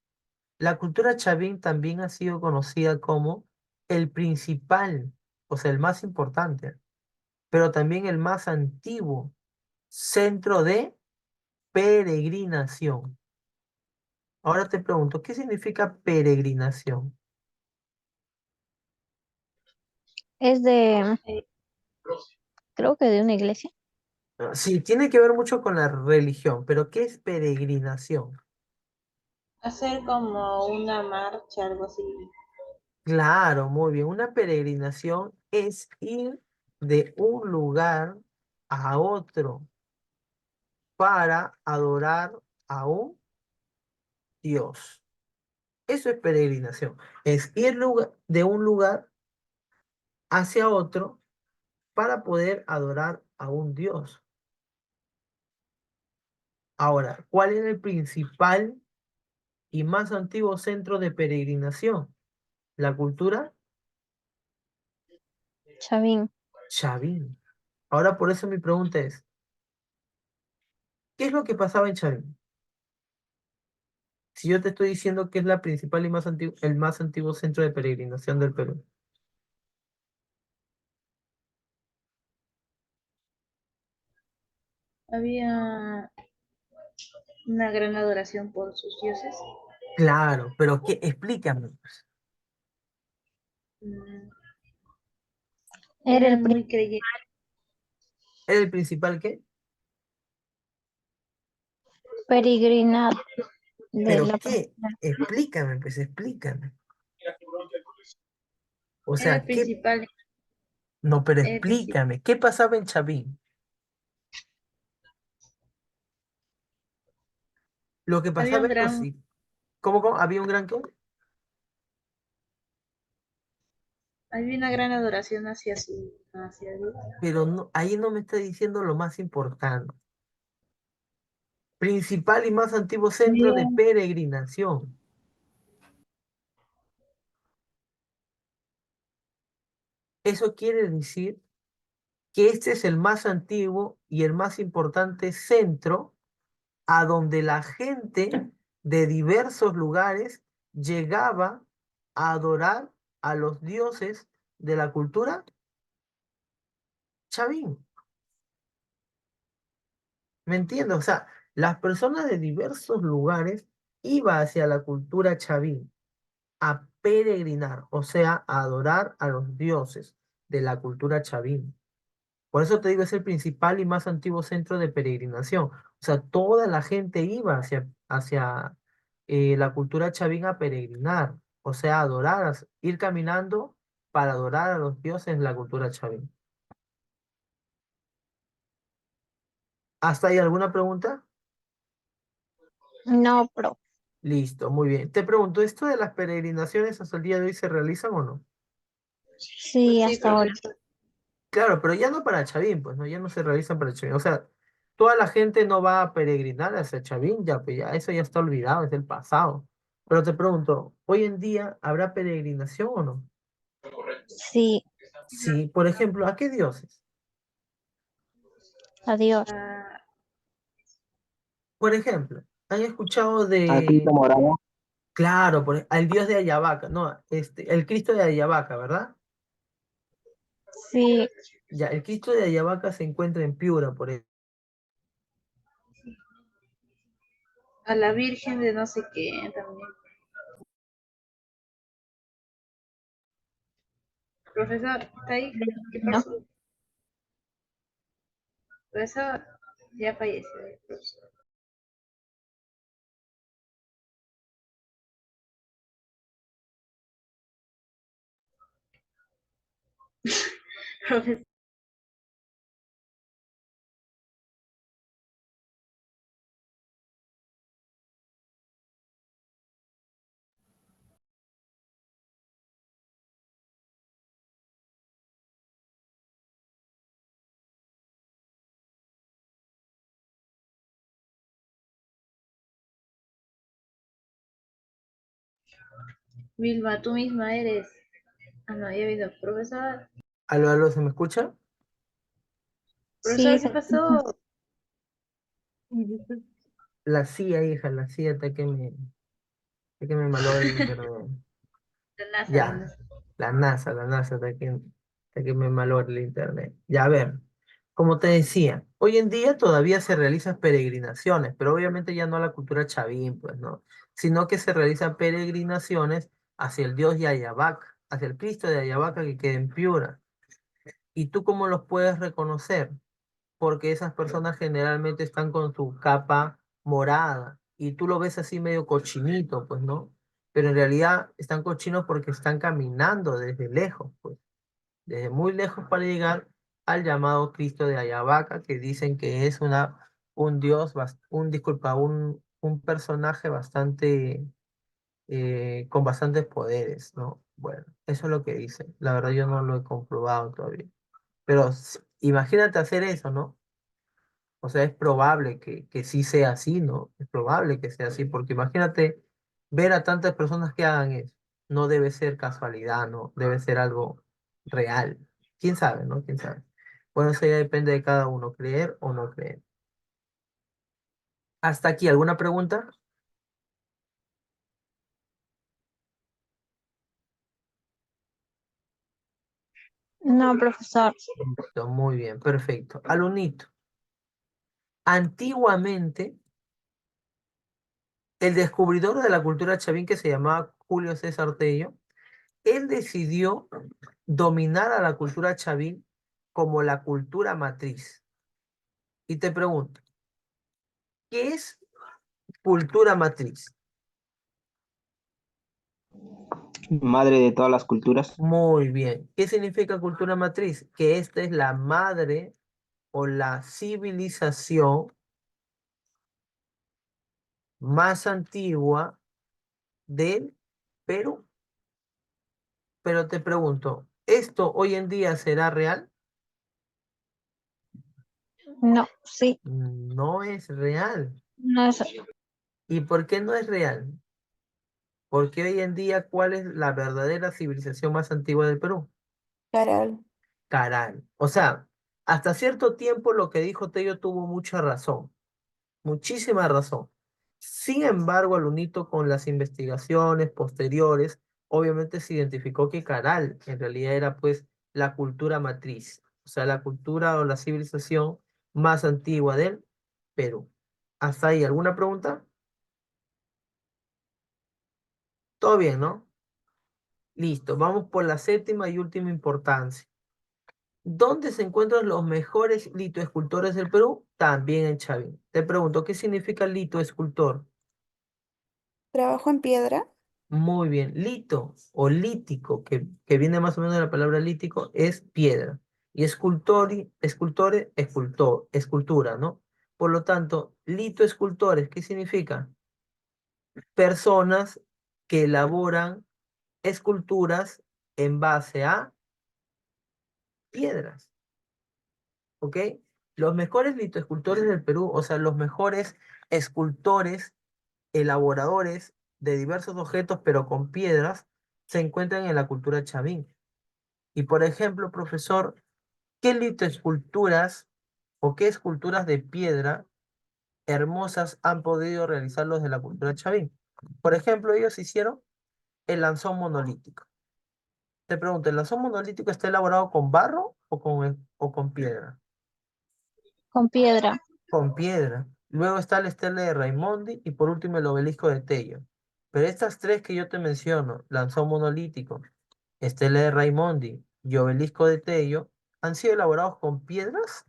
S1: la cultura chavín también ha sido conocida como el principal, o sea, el más importante, pero también el más antiguo centro de peregrinación. Ahora te pregunto, ¿qué significa peregrinación?
S5: Es de,
S3: Eh,
S5: creo que de una iglesia.
S1: Sí, tiene que ver mucho con la religión, pero ¿qué es peregrinación?
S3: Hacer como una marcha, algo así.
S1: Claro, muy bien. Una peregrinación es ir de un lugar a otro para adorar a un Dios. Eso es peregrinación. Es ir de un lugar hacia otro para poder adorar a un Dios. Ahora, ¿cuál es el principal y más antiguo centro de peregrinación? La cultura
S5: Chavín.
S1: Chavín. Ahora, por eso mi pregunta es, ¿qué es lo que pasaba en Chavín? Si yo te estoy diciendo que es la principal y más antiguo, el más antiguo centro de peregrinación del Perú.
S2: Había una gran adoración por sus dioses.
S1: Claro, pero ¿qué? Explícame.
S2: Mm,
S5: Era el
S2: Eran muy creyentes.
S1: ¿Es el principal qué?
S5: peregrinado de
S1: ¿Pero
S5: la
S1: qué?
S5: primera.
S1: Explícame, pues explícame. O
S2: Era el
S1: sea, ¿qué?
S2: principal,
S1: No, pero
S2: era el principal.
S1: explícame. ¿Qué pasaba en Chavín? Lo que
S2: Había
S1: pasaba
S2: un
S1: era lo
S2: gran,
S1: sí. ¿Cómo? ¿Había un gran qué?
S2: había una gran adoración hacia Dios.
S1: Pero no, ahí no me está diciendo lo más importante. Principal y más antiguo centro
S2: Había,
S1: de peregrinación. Eso quiere decir que este es el más antiguo y el más importante centro a donde la gente de diversos lugares llegaba a adorar a los dioses de la cultura chavín. ¿Me entiendes? O sea, las personas de diversos lugares iban hacia la cultura chavín a peregrinar, o sea, a adorar a los dioses de la cultura chavín. Por eso te digo, es el principal y más antiguo centro de peregrinación. O sea, toda la gente iba hacia la cultura chavín a peregrinar, o sea, a adorar, ir caminando para adorar a los dioses de la cultura chavín. ¿Hasta ahí alguna pregunta?
S5: No, pero
S1: Listo, muy bien. Te pregunto, ¿esto de las peregrinaciones hasta el día de hoy se realizan o no?
S5: sí,
S2: sí,
S5: hasta ahora.
S2: profesor.
S1: Claro, pero ya no para Chavín, pues no, ya no se realizan para Chavín. O sea, toda la gente no va a peregrinar hacia Chavín, ya, pues ya, eso ya está olvidado, es del pasado. Pero te pregunto, ¿hoy en día habrá peregrinación o no?
S5: Sí,
S1: Sí, por ejemplo, ¿a qué dioses?
S5: adiós.
S2: Ah,
S1: Por ejemplo, ¿han escuchado
S4: Aquí
S1: de,
S4: Morado.
S1: claro, al dios de Ayabaca, no, el Cristo de Ayabaca, ¿verdad?
S5: Sí,
S1: Ya, el Cristo de Ayabaca se encuentra en Piura, por ejemplo.
S2: a la Virgen de no sé qué también. Profesor, ¿está ahí? ¿Qué
S5: no.
S2: pasó? Profesor, ya falleció el profesor. Profesor, Vilma, tú misma eres. Ah, no, ya vino. Profesor,
S1: ¿Aló, aló, se me escucha?
S5: Sí,
S2: profesor, ¿qué
S5: se escucha.
S2: pasó?
S1: La CIA, hija, la CIA está que me malogra el internet.
S2: La NASA, la
S1: Ya,
S2: NASA.
S1: la NASA está que me malogra el internet. Ya, a ver, como te decía, hoy en día todavía se realizan peregrinaciones, pero obviamente ya no a la cultura chavín, pues no, sino que se realizan peregrinaciones hacia el dios de Ayabac, hacia el Cristo de Ayabaca que queda en Piura. ¿Y tú cómo los puedes reconocer? Porque esas personas generalmente están con su capa morada y tú lo ves así medio cochinito, pues, ¿no? Pero en realidad están cochinos porque están caminando desde lejos, pues, desde muy lejos para llegar al llamado Cristo de Ayabaca, que dicen que es un dios, disculpa, un personaje bastante, con bastantes poderes, ¿no? Bueno, eso es lo que dicen. La verdad yo no lo he comprobado todavía. Pero imagínate hacer eso, ¿no? O sea, es probable que sí sea así, ¿no? Es probable que sea así, porque imagínate ver a tantas personas que hagan eso. No debe ser casualidad, ¿no? Debe ser algo real. ¿Quién sabe, no? ¿Quién sabe? Bueno, eso ya depende de cada uno, creer o no creer. Hasta aquí, ¿alguna pregunta?
S5: No, profesor.
S1: Listo, muy bien, perfecto. Alunito, antiguamente, el descubridor de la cultura chavín que se llamaba Julio César Tello, él decidió dominar a la cultura chavín como la cultura matriz. Y te pregunto, ¿qué es cultura matriz?
S4: Madre de todas las culturas.
S1: Muy bien. ¿Qué significa cultura matriz? Que esta es la madre o la civilización más antigua del Perú. Pero te pregunto, ¿esto hoy en día será real?
S5: No, sí.
S1: No es real.
S5: No es
S1: ¿Y por qué no es real? Porque hoy en día, ¿cuál es la verdadera civilización más antigua del Perú?
S6: Caral.
S1: Caral. O sea, hasta cierto tiempo lo que dijo Tello tuvo mucha razón, muchísima razón. Sin embargo, Alunito, con las investigaciones posteriores, obviamente se identificó que Caral en realidad era pues la cultura matriz, o sea, la cultura o la civilización más antigua del Perú. ¿Hasta ahí alguna pregunta? Todo bien, ¿no? Listo, vamos por la séptima y última importancia. ¿Dónde se encuentran los mejores litoescultores del Perú? También en Chavín. Te pregunto, ¿qué significa litoescultor?
S6: Trabajo en piedra.
S1: Muy bien. Lito o lítico, que viene más o menos de la palabra lítico, es piedra. Y escultura, ¿no? Por lo tanto, litoescultores, ¿qué significa? Personas que elaboran esculturas en base a piedras. ¿Ok? Los mejores litoescultores del Perú, o sea, los mejores escultores, elaboradores de diversos objetos, pero con piedras, se encuentran en la cultura chavín. Y por ejemplo, profesor, ¿qué litoesculturas o qué esculturas de piedra hermosas han podido realizar los de la cultura chavín? Por ejemplo, ellos hicieron el lanzón monolítico. Te pregunto, ¿el lanzón monolítico está elaborado con barro o con piedra?
S5: con piedra.
S1: Con piedra. Luego está la estela de Raimondi y por último el obelisco de Tello. Pero estas tres que yo te menciono, lanzón monolítico, estela de Raimondi y obelisco de Tello, ¿han sido elaborados con piedras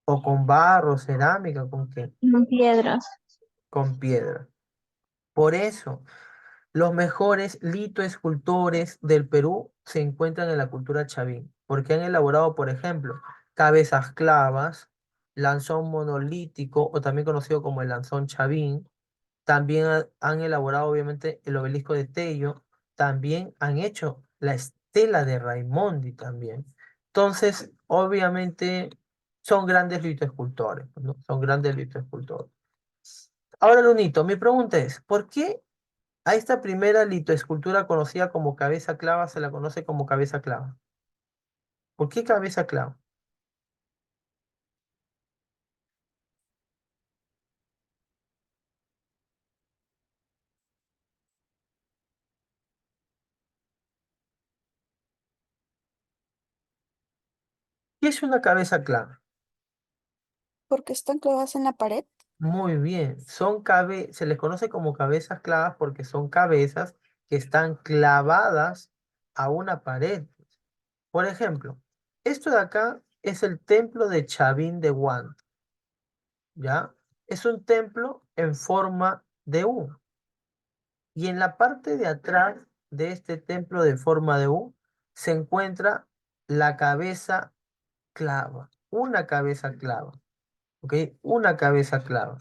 S1: o con barro, cerámica, con qué?
S5: Con piedras.
S1: Con piedra. Por eso, los mejores litoescultores del Perú se encuentran en la cultura chavín, porque han elaborado, por ejemplo, cabezas clavas, lanzón monolítico, o también conocido como el lanzón chavín. También han elaborado, obviamente, el obelisco de Tello. También han hecho la estela de Raimondi también. Entonces, obviamente, son grandes litoescultores, ¿no? Son grandes litoescultores. Ahora, Lunito, mi pregunta es, ¿por qué a esta primera litoescultura conocida como cabeza clava se la conoce como cabeza clava? ¿Por qué cabeza clava? ¿Qué es una cabeza clava?
S6: Porque están clavadas en la pared.
S1: Muy bien, se les conoce como cabezas clavas porque son cabezas que están clavadas a una pared. Por ejemplo, esto de acá es el templo de Chavín de Huanto, ¿ya? Es un templo en forma de U. Y en la parte de atrás de este templo de forma de U se encuentra la cabeza clava, una cabeza clava, ¿ok? Una cabeza clava.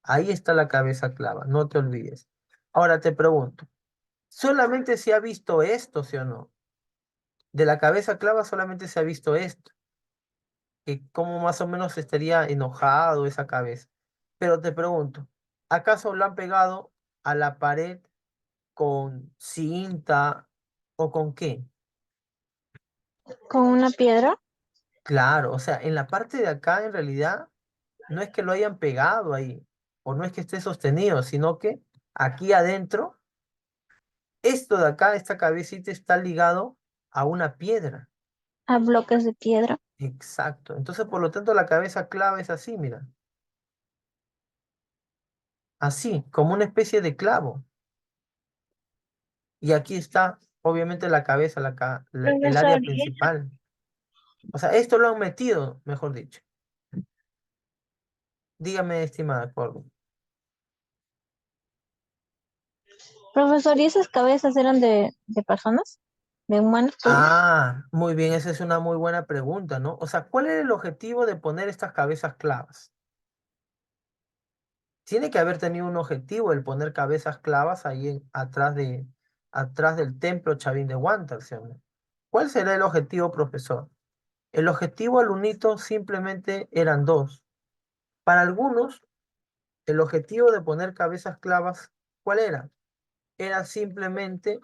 S1: Ahí está la cabeza clava, no te olvides. Ahora te pregunto, ¿solamente se ha visto esto, sí o no? De la cabeza clava solamente se ha visto esto, que cómo más o menos estaría enojado esa cabeza. Pero te pregunto, ¿acaso lo han pegado a la pared con cinta o con qué?
S5: Con una piedra.
S1: Claro, o sea, en la parte de acá en realidad no es que lo hayan pegado ahí, o no es que esté sostenido, sino que aquí adentro, esto de acá, esta cabecita está ligado a una piedra.
S5: a bloques de piedra.
S1: Exacto. Entonces, por lo tanto, la cabeza clava es así, mira. Así, como una especie de clavo. Y aquí está, obviamente, la cabeza, el área
S5: Profesor, ¿y
S1: principal. O sea, esto lo han metido, mejor dicho. Dígame, estimada Cordo.
S5: profesor, ¿y esas cabezas eran de personas? ¿De humanos, pues?
S1: Ah, muy bien, esa es una muy buena pregunta, ¿no? O sea, ¿cuál era el objetivo de poner estas cabezas clavas? Tiene que haber tenido un objetivo el poner cabezas clavas ahí atrás del templo Chavín de Huántar, ¿sí o no? ¿Cuál será el objetivo, profesor? El objetivo alunito simplemente eran dos. Para algunos, el objetivo de poner cabezas clavas, ¿cuál era? Era simplemente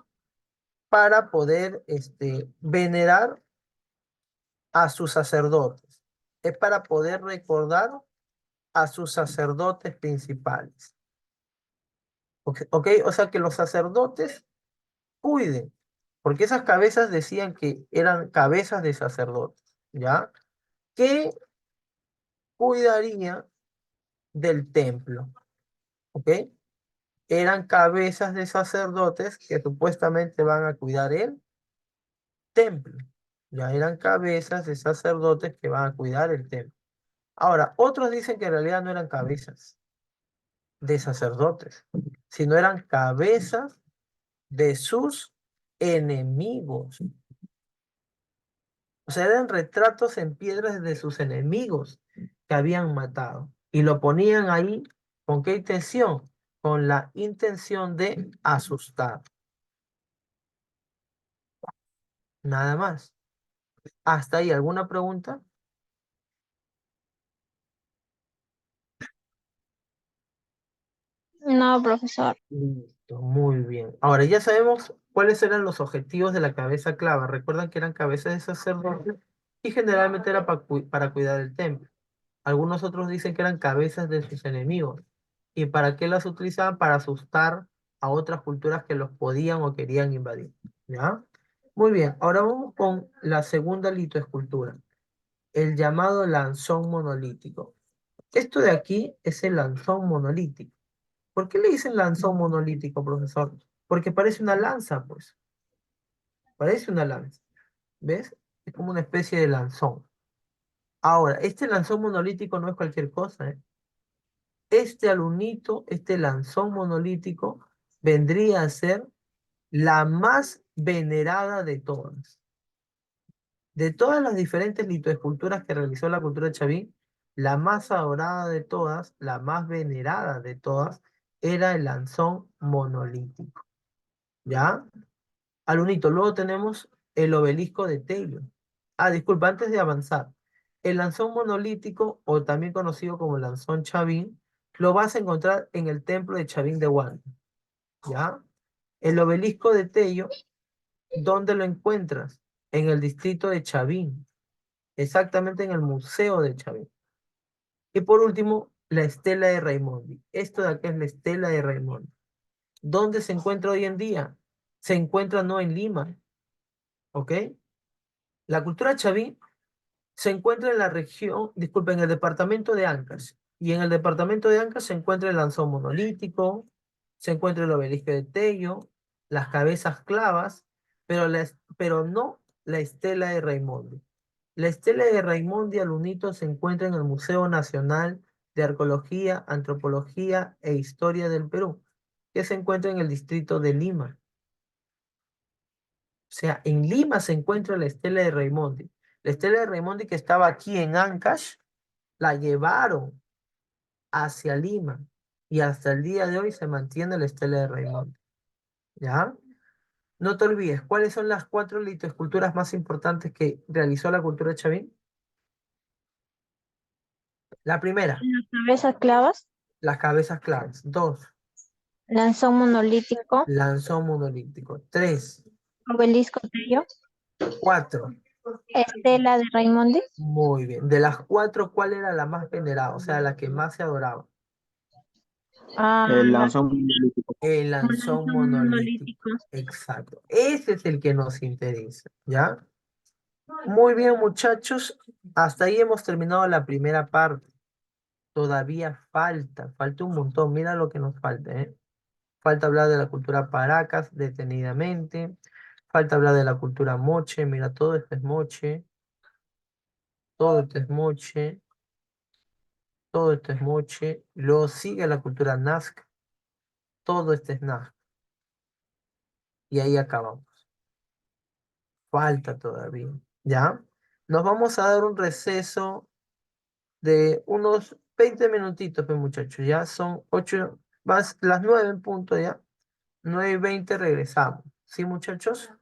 S1: para poder venerar a sus sacerdotes. Es para poder recordar a sus sacerdotes principales. ¿Ok? O sea que los sacerdotes cuiden, porque esas cabezas decían que eran cabezas de sacerdotes, ¿ya? Que cuidaría del templo, ¿ok? Eran cabezas de sacerdotes que supuestamente van a cuidar el templo. Ya eran cabezas de sacerdotes que van a cuidar el templo. Ahora, otros dicen que en realidad no eran cabezas de sacerdotes, sino eran cabezas de sus enemigos. O sea, eran retratos en piedras de sus enemigos que habían matado. Y lo ponían ahí, ¿con qué intención? Con la intención de asustar. Nada más. ¿Hasta ahí alguna pregunta?
S5: No, profesor.
S1: Listo, muy bien. Ahora ya sabemos cuáles eran los objetivos de la cabeza clava. Recuerdan que eran cabezas de sacerdotes y generalmente era para cuidar el templo. Algunos otros dicen que eran cabezas de sus enemigos. ¿Y para qué las utilizaban? Para asustar a otras culturas que los podían o querían invadir. ¿Ya? Muy bien, ahora vamos con la segunda litoescultura, el llamado lanzón monolítico. Esto de aquí es el lanzón monolítico. ¿Por qué le dicen lanzón monolítico, profesor? Porque parece una lanza, pues. Parece una lanza. ¿Ves? Es como una especie de lanzón. Ahora, este lanzón monolítico no es cualquier cosa, ¿eh? Este alunito, este lanzón monolítico, vendría a ser la más venerada de todas. De todas las diferentes litoesculturas que realizó la cultura de Chavín, la más adorada de todas, la más venerada de todas, era el lanzón monolítico. ¿Ya? Alunito, luego tenemos el obelisco de Tello. Ah, disculpa, antes de avanzar. El lanzón monolítico, o también conocido como lanzón Chavín, lo vas a encontrar en el templo de Chavín de Huántar. ¿Ya? El obelisco de Tello, ¿dónde lo encuentras? En el distrito de Chavín, exactamente en el museo de Chavín. Y por último, la estela de Raimondi. Esto de acá es la estela de Raimondi. ¿Dónde se encuentra hoy en día? Se encuentra no en Lima, ¿ok? La cultura chaví se encuentra en la región, disculpen, en el departamento de Ancash. Y en el departamento de Ancash se encuentra el lanzón monolítico, se encuentra el obelisco de Tello, las cabezas clavas, pero no la estela de Raimondi. La estela de Raimondi Alunito se encuentra en el Museo Nacional de Arqueología, Antropología e Historia del Perú, que se encuentra en el distrito de Lima. O sea, en Lima se encuentra la estela de Raimondi. La estela de Raimondi que estaba aquí en Ancash, la llevaron hacia Lima y hasta el día de hoy se mantiene la estela de Raimondi. ¿Ya? No te olvides, ¿cuáles son las 4 litoesculturas más importantes que realizó la cultura de Chavín? La primera,
S5: Las cabezas clavas,
S1: las cabezas claves. 2,
S5: lanzón monolítico,
S1: lanzón monolítico. 3,
S5: obelisco Tello,
S1: 4.
S5: estela de Raimondi,
S1: Muy bien. De las 4, ¿cuál era la más venerada? O sea, la que más se adoraba.
S4: El
S5: la
S4: lanzón monolítico.
S1: El lanzón
S5: lanzón
S1: monolítico.
S5: monolítico.
S1: Exacto. Ese es el que nos interesa, ¿ya? Muy bien, muchachos. Hasta ahí hemos terminado la primera parte. Todavía falta un montón. Mira lo que nos falta, ¿eh? Falta hablar de la cultura Paracas detenidamente. Falta hablar de la cultura Moche. Mira, todo esto es Moche. Todo esto es Moche. Todo esto es Moche. Luego sigue la cultura Nazca. Todo esto es Nazca. Y ahí acabamos. Falta todavía. ¿Ya? Nos vamos a dar un receso de unos 20 minutitos, pues, muchachos. Ya son 8, más las 9 en punto ya. 9:20 regresamos. ¿Sí, muchachos?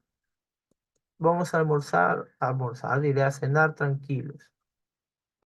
S1: Vamos a almorzar, diré a cenar tranquilos.